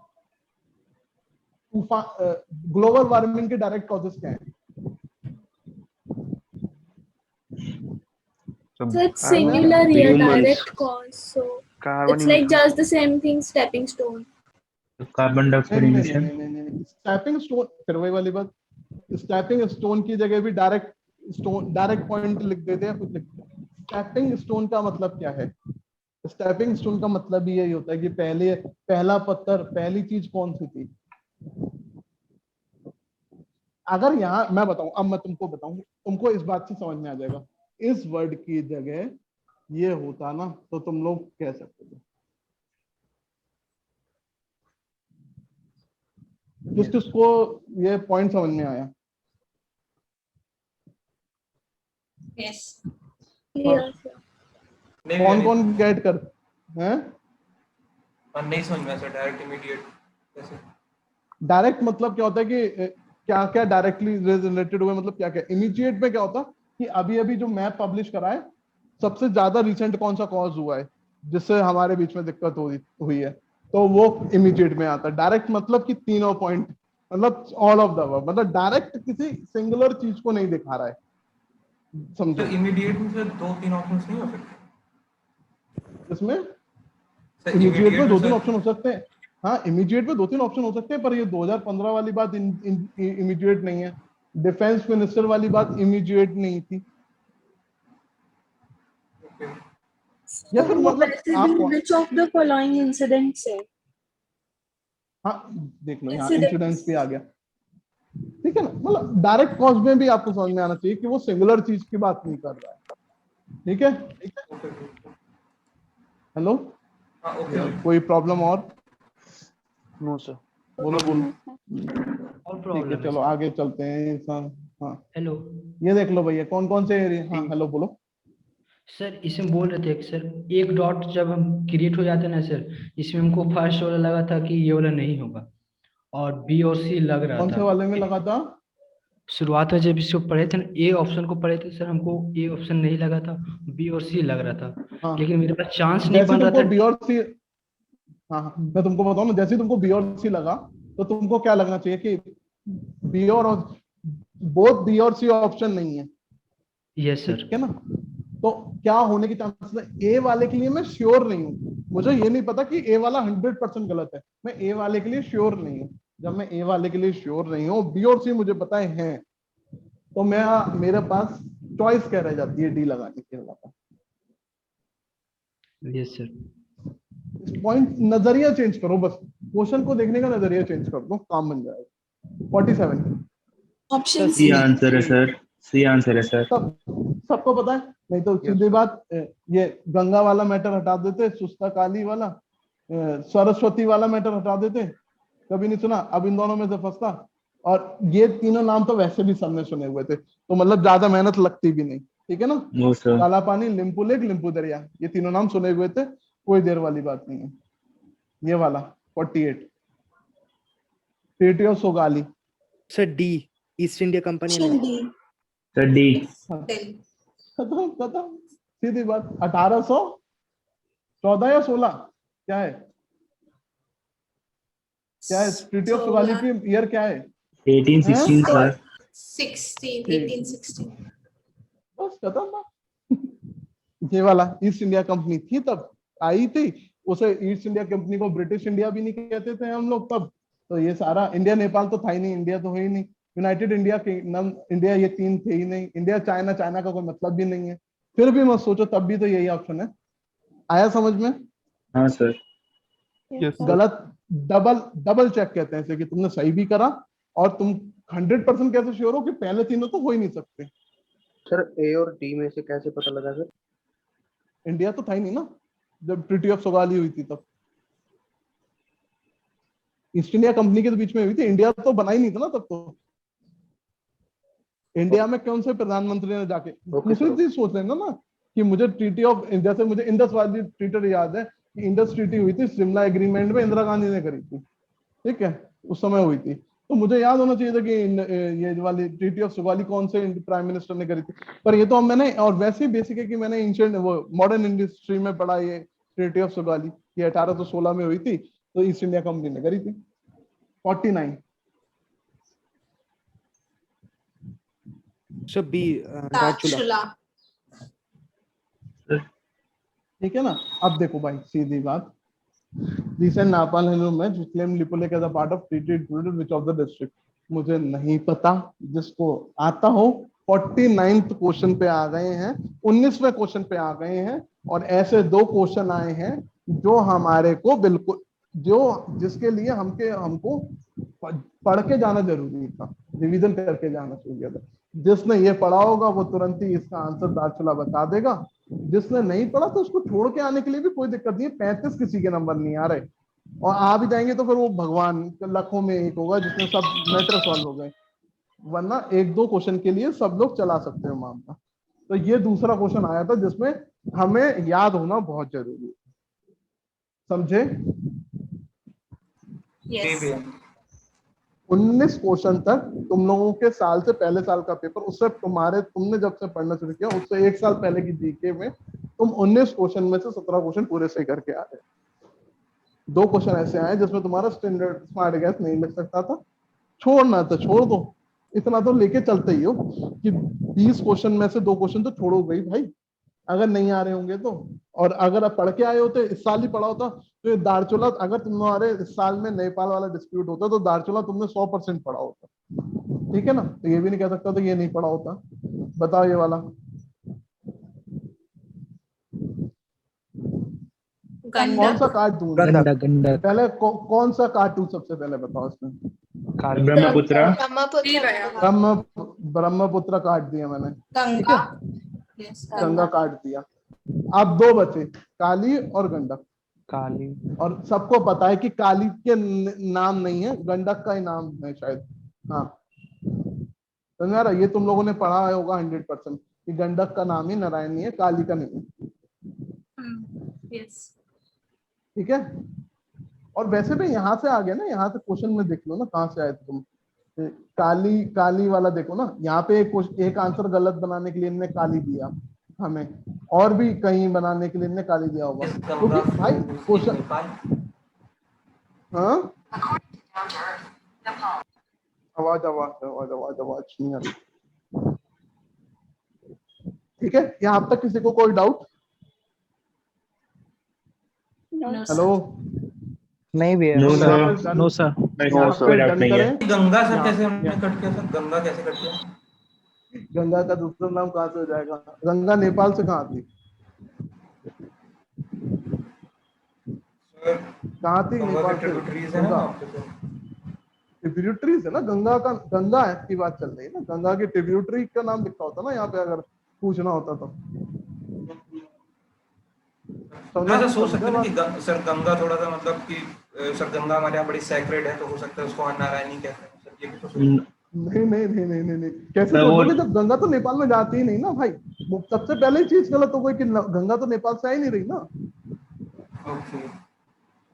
Speaker 1: Global warming के डायरेक्ट कॉजेस क्या है?
Speaker 9: So it's singular here, direct cause. So it's like just the same thing, stepping stone.
Speaker 15: Carbon dioxide emission.
Speaker 1: नहीं, स्टेपिंग स्टोन, फिर वही वाली बात, स्टेपिंग स्टोन की जगह भी डायरेक्ट पॉइंट लिख देते हैं, कुछ लिखते हैं। स्टेपिंग स्टोन का मतलब क्या है? स्टेपिंग स्टोन का मतलब यही होता है कि पहला पत्थर, पहली चीज कौन सी थी? अगर यहाँ मैं बताऊं, अब मैं तुमको बताऊं, तुमको इस बात से समझ में आ जाएगा। इस वर्ड की जगह ये होता ना तो तुम लोग कह सकते थे। किस किसको ये पॉइंट समझ में आया?
Speaker 6: यस।
Speaker 1: कौन गेट कर हैं?
Speaker 16: नहीं समझ में सर, डायरेक्ट इमीडिएट कैसे?
Speaker 1: डायरेक्ट मतलब क्या होता है कि क्या क्या डायरेक्टली रिलेटेड हुए, मतलब क्या क्या? इमीडिएट में क्या होता कि अभी अभी जो मैप पब्लिश करा है सबसे ज्यादा रिसेंट कौन सा कॉज हुआ है जिससे हमारे बीच में दिक्कत हुई है, तो वो इमीडिएट में आता है। डायरेक्ट मतलब कि तीनों पॉइंट, मतलब ऑल ऑफ द अबव, मतलब डायरेक्ट किसी सिंगुलर चीज को नहीं दिखा रहा है, समझो।
Speaker 16: तो इमीडिएट में सर 2-3 ऑप्शंस नहीं हो सकते?
Speaker 1: इसमें
Speaker 16: सर
Speaker 1: इमीडिएट में
Speaker 16: में
Speaker 1: 2-3
Speaker 16: सर
Speaker 1: ऑप्शन हो सकते हैं। हाँ, इमीडिएट में 2-3 ऑप्शन हो सकते हैं, पर ये 2015 वाली बात इमीडिएट नहीं है। डिफेंस मिनिस्टर वाली बात इमीडिएट नहीं थी, या फिर
Speaker 9: वो
Speaker 1: मतलब
Speaker 9: वैसे
Speaker 1: आप
Speaker 9: भी which of the following incidents है?
Speaker 1: हाँ देख लो यहाँ
Speaker 9: Incidents.
Speaker 1: इंसिडेंट्स भी आ गया, ठीक है ना। मतलब डायरेक्ट कॉज में भी आपको समझ में आना चाहिए कि वो सिंगुलर चीज की बात नहीं कर रहा है, ठीक है। हेलो, कोई प्रॉब्लम और?
Speaker 13: No sir.
Speaker 1: बोलो बोलो।
Speaker 12: और
Speaker 1: ठीक
Speaker 12: प्रॉब्लम
Speaker 1: है,
Speaker 12: है
Speaker 1: चलो आगे चलते हैं। हाँ
Speaker 12: हेलो
Speaker 1: ये देख लो भैया, कौन कौन से एरिया। हाँ हेलो बोलो।
Speaker 12: सर, इसमें बोल रहे थे कि सर एक डॉट जब हम क्रिएट हो जाते हैं ना सर, इसमें हमको फर्स्ट वाला लगा था कि ये वाला नहीं होगा, और बी और सी लग रहा
Speaker 1: कौन
Speaker 12: था।
Speaker 1: से वाले में लगा था?
Speaker 12: शुरुआत में जब इसको पढ़े थे ना, ए ऑप्शन को पढ़े थे सर, हमको ए ऑप्शन नहीं लगा था, बी और सी लग रहा था।
Speaker 1: हाँ,
Speaker 12: लेकिन मेरे पास चांस नहीं
Speaker 1: जैसे
Speaker 12: बन रहा
Speaker 1: तुमको
Speaker 12: था।
Speaker 1: बी और सी, हाँ हाँ मैं तुमको बताऊं ना, जैसे तुमको बी और सी लगा तो तुमको क्या लगना चाहिए कि बी और बोथ बी और सी ऑप्शन नहीं है,
Speaker 12: यस सर।
Speaker 1: ठीक है ना। तो क्या होने की चांसेस है? ए वाले के लिए मैं श्योर नहीं हूँ, मुझे ये नहीं पता कि ए वाला 100% गलत है, मैं ए वाले के लिए श्योर नहीं हूँ। जब मैं ए वाले के लिए श्योर नहीं हूँ, बी और सी मुझे पता है, तो मैं मेरे पास चॉइस क्या रह जाती है? डी लगाने की लगाता।
Speaker 12: Yes sir.
Speaker 1: पॉइंट, नजरिया चेंज करो बस, क्वेश्चन को देखने का नजरिया चेंज कर दो, काम बन जाएगा। 47
Speaker 9: Option
Speaker 15: सी
Speaker 9: C.
Speaker 15: आंसर है सर, सी आंसर है सर।
Speaker 1: सबको पता है? नहीं तो सीधी बात, ये गंगा वाला मैटर हटा देते, सुस्ता काली वाला, सरस्वती वाला मैटर हटा देते, कभी नहीं सुना, अब इन दोनों में से फंसता। और ये तीनों नाम तो वैसे भी सबने सुने हुए थे, तो मतलब ज्यादा मेहनत लगती भी नहीं, ठीक है ना।
Speaker 15: No sir.
Speaker 1: काला पानी, लिम्पू लेक, लिम्पू दरिया, ये तीनों नाम सुने हुए थे, कोई देर वाली बात नहीं है। ये वाला 48 treaty of Sugauli.
Speaker 3: Sir D, East India Company
Speaker 9: Option
Speaker 3: ने।
Speaker 9: D.
Speaker 15: Sir D.
Speaker 1: खत्म खत्म, सीधी बात। 1814 या 16 क्या है? क्या है ट्रीटी ऑफ सोगाली की ईयर क्या है?
Speaker 15: 1816 सर।
Speaker 6: 1816।
Speaker 1: बस खत्म बात। ये वाला ईस्ट इंडिया कंपनी थी तब, आई थी, उसे ईस्ट इंडिया कंपनी को ब्रिटिश इंडिया भी नहीं कहते थे हम लोग तब। तो ये सारा इंडिया नेपाल तो था ही नहीं, इंडिया तो है ही नहीं, यूनाइटेड इंडिया किंगडम इंडिया, ये तीन थे ही नहीं। इंडिया चाइना, चाइना का कोई मतलब भी नहीं है। फिर भी मत सोचो, तब भी तो यही ऑप्शन है। आया समझ में?
Speaker 15: हाँ सर।
Speaker 1: गलत डबल डबल चेक कहते हैं इसे, कि तुमने सही भी करा और तुम 100% कैसे श्योर हो कि पहले तीनों तो हो ही नहीं सकते।
Speaker 13: सर ए और डी में से कैसे पता लगा सर?
Speaker 1: इंडिया तो था ही नहीं ना जब ट्रीटी ऑफ सोगाली हुई थी तब, ईस्ट इंडिया कंपनी के बीच में हुई थी, इंडिया तो बना ही नहीं था ना तब। तो इंडिया में कौन से प्रधानमंत्री ने जाके दूसरी चीज सोच लेना ना, कि मुझे ट्रीटी ऑफ, जैसे मुझे इंडस वाली ट्रीटी याद है कि इंडस ट्रीटी हुई थी शिमला एग्रीमेंट में, इंदिरा गांधी ने करी थी, ठीक है, उस समय हुई थी। तो मुझे याद होना चाहिए था कि ये वाली ट्रीटी ऑफ सोगाली कौन से प्राइम मिनिस्टर ने करी थी। पर ये तो मैंने, और वैसे ही बेसिक है कि मैंने एंशिएंट वो मॉडर्न इंडस्ट्री में पढ़ा ये ट्रीटी ऑफ सोगाली, ये 1816 में हुई थी, तो ईस्ट इंडिया कंपनी ने करी थी। 49
Speaker 3: सर बी, दार्चुला।
Speaker 1: ठीक है ना। अब देखो भाई, सीधी बात, recent Nepal Hindu match which claimed Lipu Lake as a part of treaty included which of the district? मुझे नहीं पता, जिसको आता हो। 49th क्वेश्चन पे आ गए हैं, 19वें क्वेश्चन पे आ गए हैं, और ऐसे दो क्वेश्चन आए हैं जो हमारे को बिल्कुल, जो जिसके लिए हमको पढ़ के जाना जरूरी था, रिवीजन करके जाना चाहिए था। जिसने ये पढ़ा होगा वो तुरंत ही इसका आंसर दार्चुला बता देगा, जिसने नहीं पढ़ा तो उसको छोड़ के आने के लिए भी कोई दिक्कत नहीं है। 35 किसी के नंबर नहीं आ रहे, और आ भी जाएंगे तो फिर वो भगवान लाखों में एक होगा जिसमें सब मैटर सॉल्व हो गए, वरना एक दो क्वेश्चन के लिए सब लोग चला सकते हैं मामला। तो ये दूसरा क्वेश्चन आया था जिसमें हमें याद होना बहुत जरूरी है, समझे?
Speaker 6: Yes.
Speaker 1: 19 क्वेश्चन तक तुम लोगों के साल से पहले साल का पेपर, उससे तुमने जब से पढ़ना शुरू किया उससे 1 साल पहले की जीके में तुम 19 क्वेश्चन में से 17 क्वेश्चन पूरे सही करके आ रहे। 2 क्वेश्चन ऐसे आए जिसमें तुम्हारा स्टैंडर्ड स्मार्ट गैस नहीं लग सकता था, छोड़ना तो छोड़ दो, इतना तो लेके चलते ही हो कि 20 क्वेश्चन में से 2 क्वेश्चन तो छोड़ो गई भाई, अगर नहीं आ रहे होंगे तो। और अगर आप पढ़ के आए होते, इस साल ही पढ़ा होता तो ये दारचूला, अगर तुम्हारे इस साल में नेपाल वाला डिस्प्यूट होता तो दारचूला तुमने 100% पढ़ा होता, ठीक है ना। तो ये भी नहीं कह सकता तो ये नहीं पढ़ा होता। बताओ ये वाला कौन सा कार्टून, पहले कौन सा कार्टून सबसे पहले बताओ इसमें।
Speaker 15: ब्रह्मपुत्र।
Speaker 1: ब्रह्मपुत्र काट दिया मैंने, ठीक
Speaker 6: गंगा।
Speaker 1: है, गंगा काट दिया। अब 2 बचे, काली और गंडक।
Speaker 11: काली,
Speaker 1: और सबको पता है कि काली के नाम नहीं है, गंडक का ही नाम है शायद। हाँ समझ आ रहा, ये तुम लोगों ने पढ़ा होगा 100% कि गंडक का नाम ही नारायणी है, काली का नहीं है, ठीक है। और वैसे भी यहाँ से आ गया ना, यहाँ से क्वेश्चन में देख लो ना कहाँ से आए थे तुम। काली वाला देखो ना, यहाँ पे एक आंसर गलत बनाने के लिए इनने काली दिया हमें, और भी कहीं बनाने के लिए इनने काली दिया होगा, क्योंकि भाई क्वेश्चन। हाँ आवाज नहीं आ रही, ठीक है। यहाँ अब तक किसी को कोई डाउट? हेलो,
Speaker 7: नहीं भी है।
Speaker 15: No sir,
Speaker 7: no sir.
Speaker 15: कोई डाउट नहीं है।
Speaker 16: गंगा सर कैसे हमने कट किया सर, गंगा कैसे कट किया?
Speaker 1: गंगा का दूसरा नाम कहाँ से हो जाएगा? गंगा नेपाल से कहाँ थी? कहाँ थी नेपाल से? ट्रिब्यूटरीज है ना गंगा का, गंगा की बात चल रही है ना, गंगा की ट्रिब्यूटरी का नाम लिखा होता ना यहाँ पे अगर पूछना होता तो।
Speaker 16: सर सोच सकते हैं कि सर गंगा थोड़ा सा मतलब कि सर गंगा हमारे यहाँ बड़ी सैक्रेड है तो हो सकता है उसको नारायणी कहते हैं सर, ये भी तो नहीं कैसे सोचोगे जब गंगा तो नेपाल में जाती ही नहीं ना भाई। सबसे पहले ही चीज गलत हो गई कि गंगा तो नेपाल से आ ही नहीं रही ना।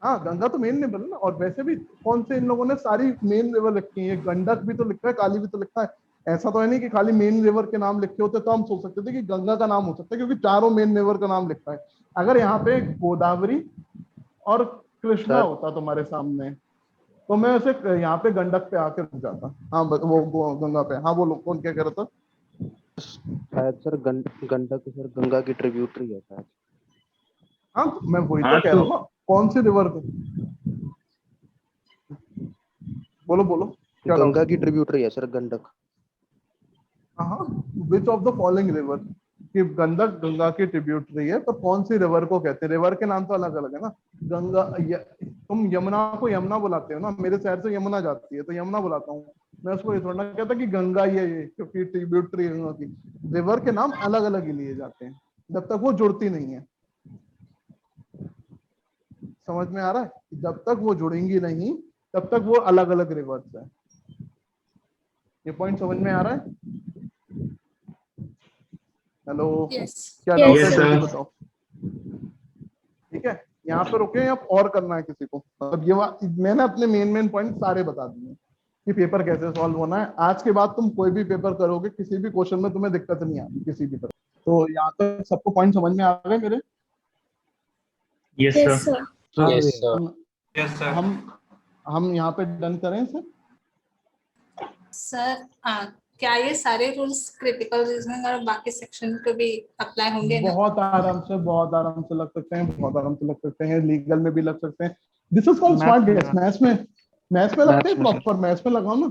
Speaker 16: हाँ गंगा तो मेन रिवर है ना। और वैसे भी कौन से इन लोगों ने सारी मेन रिवर रखी है, गंडक भी तो लिखा है, काली भी तो लिखा है। ऐसा तो है नहीं कि खाली मेन रिवर के नाम लिखे होते तो हम सोच सकते थे कि गंगा का नाम हो सकता है, क्योंकि चारों मेन रिवर का नाम लिखा है। अगर यहाँ पे गोदावरी और कृष्णा होता तुम्हारे सामने तो मैं उसे यहाँ पे गंडक पे आके रुक जाता। हाँ वो गंगा पे। हाँ बोलो, कौन क्या कह रहा था?
Speaker 13: शायद सर गंडक सर गंगा की ट्रिब्यूटरी है शायद।
Speaker 1: हाँ मैं वही तो कह रहा हूँ, कौन सी रिवर पे? बोलो क्या?
Speaker 13: गंगा की ट्रिब्यूटरी है सर गंडक।
Speaker 1: हाँ विच ऑफ द फॉलोइंग रिवर, कि गंडक गंगा की ट्रिब्यूटरी है, पर कौन सी रिवर को कहते हैं? रिवर के नाम तो अलग अलग है ना। गंगा तुम यमुना को यमुना बुलाते हो ना, मेरे शहर से यमुना जाती है तो यमुना बुलाता हूँ मैं, उसको ये थोड़ा कहता कि गंगा ही है ये, क्योंकि ट्रिब्यूटरी है गंगा की। रिवर के नाम अलग अलग ही लिए जाते हैं जब तक वो जुड़ती नहीं है। समझ में आ रहा है? जब तक वो जुड़ेंगी नहीं तब तक वो अलग अलग रिवर्स है। ये पॉइंट समझ में आ रहा है? हेलो, क्या डाउट है बताओ? ठीक है, यहाँ पे रुके या और करना है किसी को? अब ये मैंने अपने मेन पॉइंट सारे बता दिए कि पेपर कैसे सॉल्व होना है। आज के बाद तुम कोई भी पेपर करोगे, किसी भी क्वेश्चन में तुम्हें दिक्कत नहीं आती किसी भी तरह। तो यहाँ तक सबको पॉइंट समझ में आ गए मेरे?
Speaker 15: Yes sir.
Speaker 5: Yes sir.
Speaker 1: हम यहाँ पे डन करें
Speaker 6: सर? क्या ये सारे रूल्स क्रिटिकल रीजनिंग और बाकी सेक्शन को भी अप्लाई होंगे ना?
Speaker 1: बहुत आराम से लग सकते हैं, बहुत आराम से लग सकते हैं। लीगल में भी लग सकते हैं। This is called smart gas. Maths में लगते हैं, प्रॉपर मैथ्स में लगाओ ना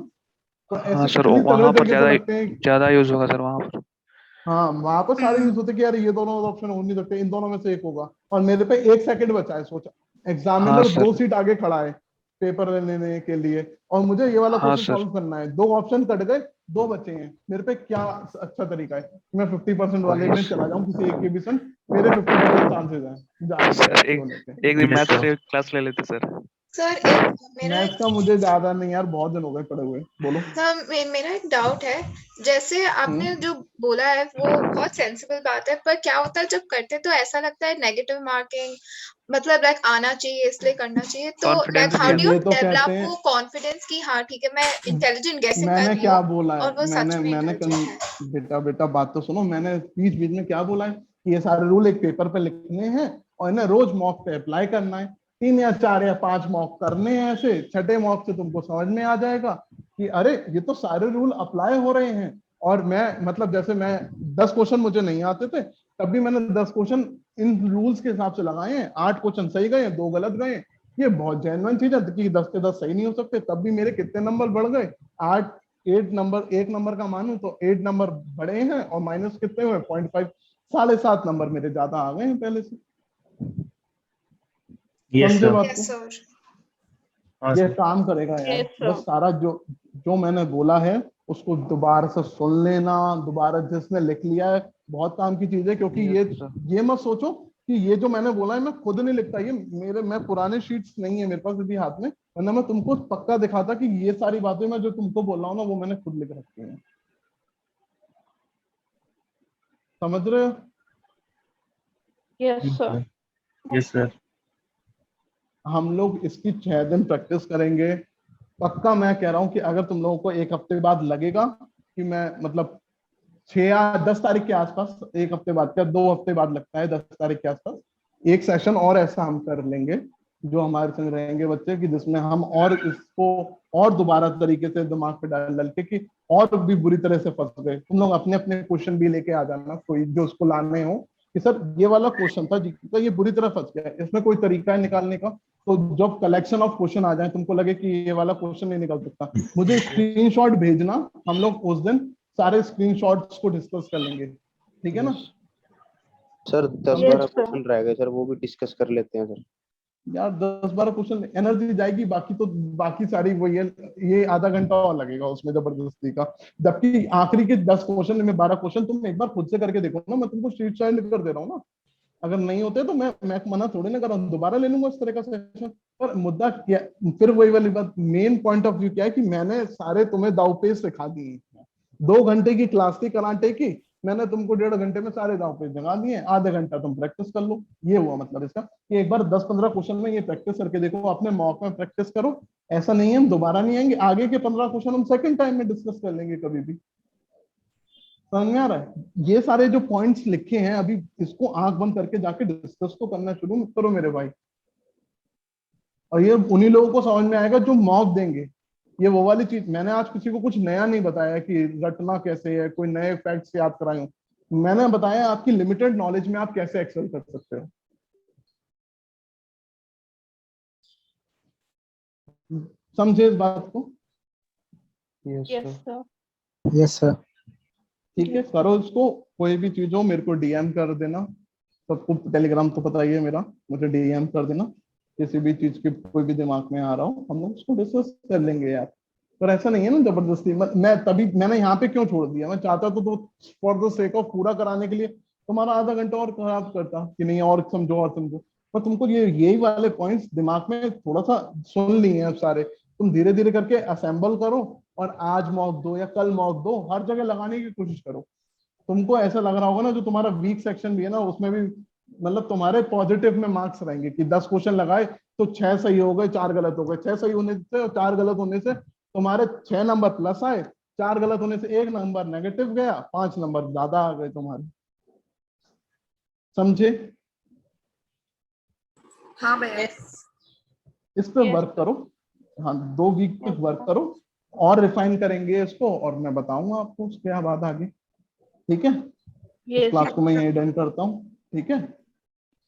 Speaker 1: तो ऐसे
Speaker 11: सर वहाँ पर ज्यादा यूज होगा सर वहाँ पर।
Speaker 1: हाँ वहाँ पर सारे यूज होते कि यार ये दोनों ऑप्शन हो नहीं सकते, इन दोनों में से एक होगा। और मेरे पे 1 सेकंड बचा है, सोचा एग्जामिनर 2 सीट आगे खड़ा है पेपर लेने के लिए और मुझे ये वाला क्वेश्चन सॉल्व करना है। 2 ऑप्शन कट गए, 2 बचे हैं। मेरे पे क्या अच्छा तरीका है? मैं 50% वाले में चला जाऊं, किसी एक के भी मेरे 50% चांसेस हैं।
Speaker 11: एक दिन मैथ्स से क्लास ले लेते सर।
Speaker 4: सर एक मेरा
Speaker 1: मैथ्स का मुझे ज्यादा नहीं यार, बहुत दिन हो गए पढ़े हुए। बोलो।
Speaker 4: सर मेरा एक डाउट है, जैसे आपने जो बोला है वो बहुत सेंसिबल बात है, पर क्या होता है जब करते हैं तो ऐसा लगता है नेगेटिव मार्किंग, मतलब लाइक आना चाहिए इसलिए करना चाहिए, तो लाइक हाउ डू यू
Speaker 1: ये तो कहते
Speaker 4: डेवलप
Speaker 1: हैं,
Speaker 4: वो कॉन्फिडेंस कि हाँ ठीक है मैं इंटेलिजेंट गेसिंग कर
Speaker 1: मैंने
Speaker 4: रही
Speaker 1: क्या
Speaker 4: हूँ
Speaker 1: बोला है,
Speaker 4: और वो सच में इंटेलिजेंट है।
Speaker 1: बेटा बात तो सुनो, मैंने बीच बीच में क्या बोला है कि ये सारे रूल एक पेपर पे लिखने हैं और इन्हें रोज मॉक पे अप्लाई करना है। 3 या 4 या 5 मॉक करने हैं, ऐसे छठे मॉक से तुमको समझ में आ जाएगा कि अरे ये तो सारे रूल अप्लाई हो रहे हैं। और मैं मतलब जैसे मैं 10 क्वेश्चन मुझे नहीं आते थे, तब भी मैंने 10 क्वेश्चन इन रूल्स के हिसाब से लगाए हैं। 8 क्वेश्चन सही गए, 2 गलत गए। ये बहुत जेन्युइन चीज है कि 10 के 10 सही नहीं हो सकते, तब भी मेरे कितने नंबर बढ़ गए। 8 नंबर, 1 नंबर का मानूं तो 8 नंबर बढ़े हैं और माइनस कितने हुए 0.5, 7.5 नंबर मेरे ज्यादा आ गए हैं पहले से। समझे बात को? ये काम करेगा यार। बस सारा जो मैंने बोला है उसको दोबारा से सुन लेना, दोबारा जिसने लिख लिया है, बहुत काम की चीज है। क्योंकि ये मत सोचो कि ये जो मैंने बोला है मैं खुद नहीं लिखता, ये मैं पुराने शीट्स नहीं है मेरे पास अभी हाथ में, वरना मैं तुमको पक्का दिखाता कि ये सारी बातें मैं जो तुमको बोल रहा हूँ ना वो मैंने खुद लिख रखी है। समझ रहे हो?
Speaker 14: Yes sir.
Speaker 15: Yes sir.
Speaker 1: हम लोग इसकी 6 दिन प्रैक्टिस करेंगे पक्का। मैं कह रहा हूँ कि अगर तुम लोगों को 1 हफ्ते बाद लगेगा कि मैं मतलब 6 या 10 तारीख के आसपास, 1 हफ्ते बाद क्या 2 हफ्ते बाद लगता है, 10 तारीख के आसपास एक सेशन और ऐसा हम कर लेंगे जो हमारे संग रहेंगे बच्चे, कि जिसमें हम और इसको और दोबारा तरीके से दिमाग पे डाल के कि और भी बुरी तरह से फंस गए तुम लोग अपने अपने क्वेश्चन भी लेके आ जाना, कोई जो उसको लाने हो कि सर ये वाला क्वेश्चन था तो ये बुरी तरह फंस गया, इसमें कोई तरीका है निकालने का। तो जब कलेक्शन ऑफ क्वेश्चन आ जाए, तुमको लगे कि ये वाला क्वेश्चन नहीं निकल सकता, मुझे स्क्रीनशॉट भेजना, हम लोग उस दिन सारे स्क्रीनशॉट्स को डिस्कस कर लेंगे। ठीक है ना
Speaker 13: सर? 10-12 क्वेश्चन रह गए सर, वो भी डिस्कस कर लेते हैं सर।
Speaker 1: यार 10-12 क्वेश्चन एनर्जी जाएगी, बाकी सारी वही है। ये आधा घंटा और लगेगा उसमें जबरदस्ती का, जबकि आखिरी के 10 क्वेश्चन में 12 क्वेश्चन तुम एक बार खुद से करके देखो ना, मैं तुमको शीट सेंड कर दे रहा हूँ ना। अगर नहीं होते तो मैं मना थोड़ी ना कर रहा हूँ, दोबारा ले लूंगा इस तरह का सेशन। पर मुद्दा क्या, फिर वही वाली बात, मेन पॉइंट ऑफ व्यू क्या है कि मैंने सारे तुम्हें दावपेच सिखा दिए। 2 घंटे की क्लास थी कराटे की, मैंने तुमको 1.5 घंटे में सारे दावपेच जगा दिए, आधा घंटा तुम प्रैक्टिस कर लो। ये हुआ मतलब इसका कि एक बार 10-15 क्वेश्चन में ये प्रैक्टिस करके देखो, अपने मॉक में प्रैक्टिस करो। ऐसा नहीं है हम दोबारा नहीं आएंगे, आगे के 15 क्वेश्चन हम सेकंड टाइम में डिस्कस कर लेंगे कभी भी। समझ में आ रहा है? ये सारे जो पॉइंट्स लिखे हैं अभी, इसको आंख बंद करके जाके डिस्कस तो करना शुरू करो मेरे भाई। और ये उन्हीं लोगों को समझ में आएगा जो मॉक देंगे। ये वो वाली चीज, मैंने आज किसी को कुछ नया नहीं बताया कि रटना कैसे है, कोई नए फैक्ट्स याद कराए हूं। मैंने बताया आपकी लिमिटेड नॉलेज में आप कैसे एक्सेल कर सकते हो। समझे इस बात को?
Speaker 14: Yes sir.
Speaker 7: Yes sir.
Speaker 1: ठीक है, करो इसको। कोई भी चीज हो मेरे को डीएम कर देना, सबको टेलीग्राम तो पता ही है मेरा, मुझे डीएम कर देना किसी भी चीज की कोई भी दिमाग में आ रहा हो, हम लोग उसको डिस्कस कर लेंगे यार। पर ऐसा नहीं है ना जबरदस्ती। मैं तभी मैंने यहाँ पे क्यों छोड़ दिया, मैं चाहता तो फॉर द सेक ऑफ पूरा कराने के लिए तुम्हारा आधा घंटा और खराब करता कि नहीं और समझो और समझो। पर तुमको यही वाले पॉइंट्स दिमाग में थोड़ा सा सुन लिए हैं सारे, तुम धीरे धीरे करके असेंबल करो और आज मॉक दो या कल मॉक दो, हर जगह लगाने की कोशिश करो। तुमको ऐसा लग रहा होगा ना जो तुम्हारा वीक सेक्शन भी है ना, उसमें भी मतलब तुम्हारे पॉजिटिव में मार्क्स रहेंगे कि 10 क्वेश्चन लगाए तो 6 सही हो गए, 4 गलत हो गए। 6 सही होने से और 4 गलत होने से तुम्हारे 6 नंबर प्लस आए, 4 गलत होने से 1 नंबर नेगेटिव गया, 5 नंबर ज्यादा आ गए तुम्हारे। समझे?
Speaker 4: हाँ भैया।
Speaker 1: इस पे वर्क करो। हाँ 2 वीक तक वर्क करो और रिफाइन करेंगे इसको, और मैं बताऊंगा आपको उसके बाद आगे। ठीक है? इस क्लास को मैं यही डन करता हूँ। ठीक है?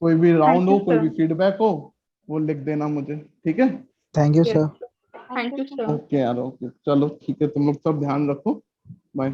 Speaker 1: कोई भी राउंड हो, कोई भी फीडबैक हो, वो लिख देना मुझे। ठीक है?
Speaker 7: Thank you sir.
Speaker 14: Thank you sir.
Speaker 1: Okay यार, ओके चलो ठीक है, तुम लोग सब ध्यान रखो। बाय।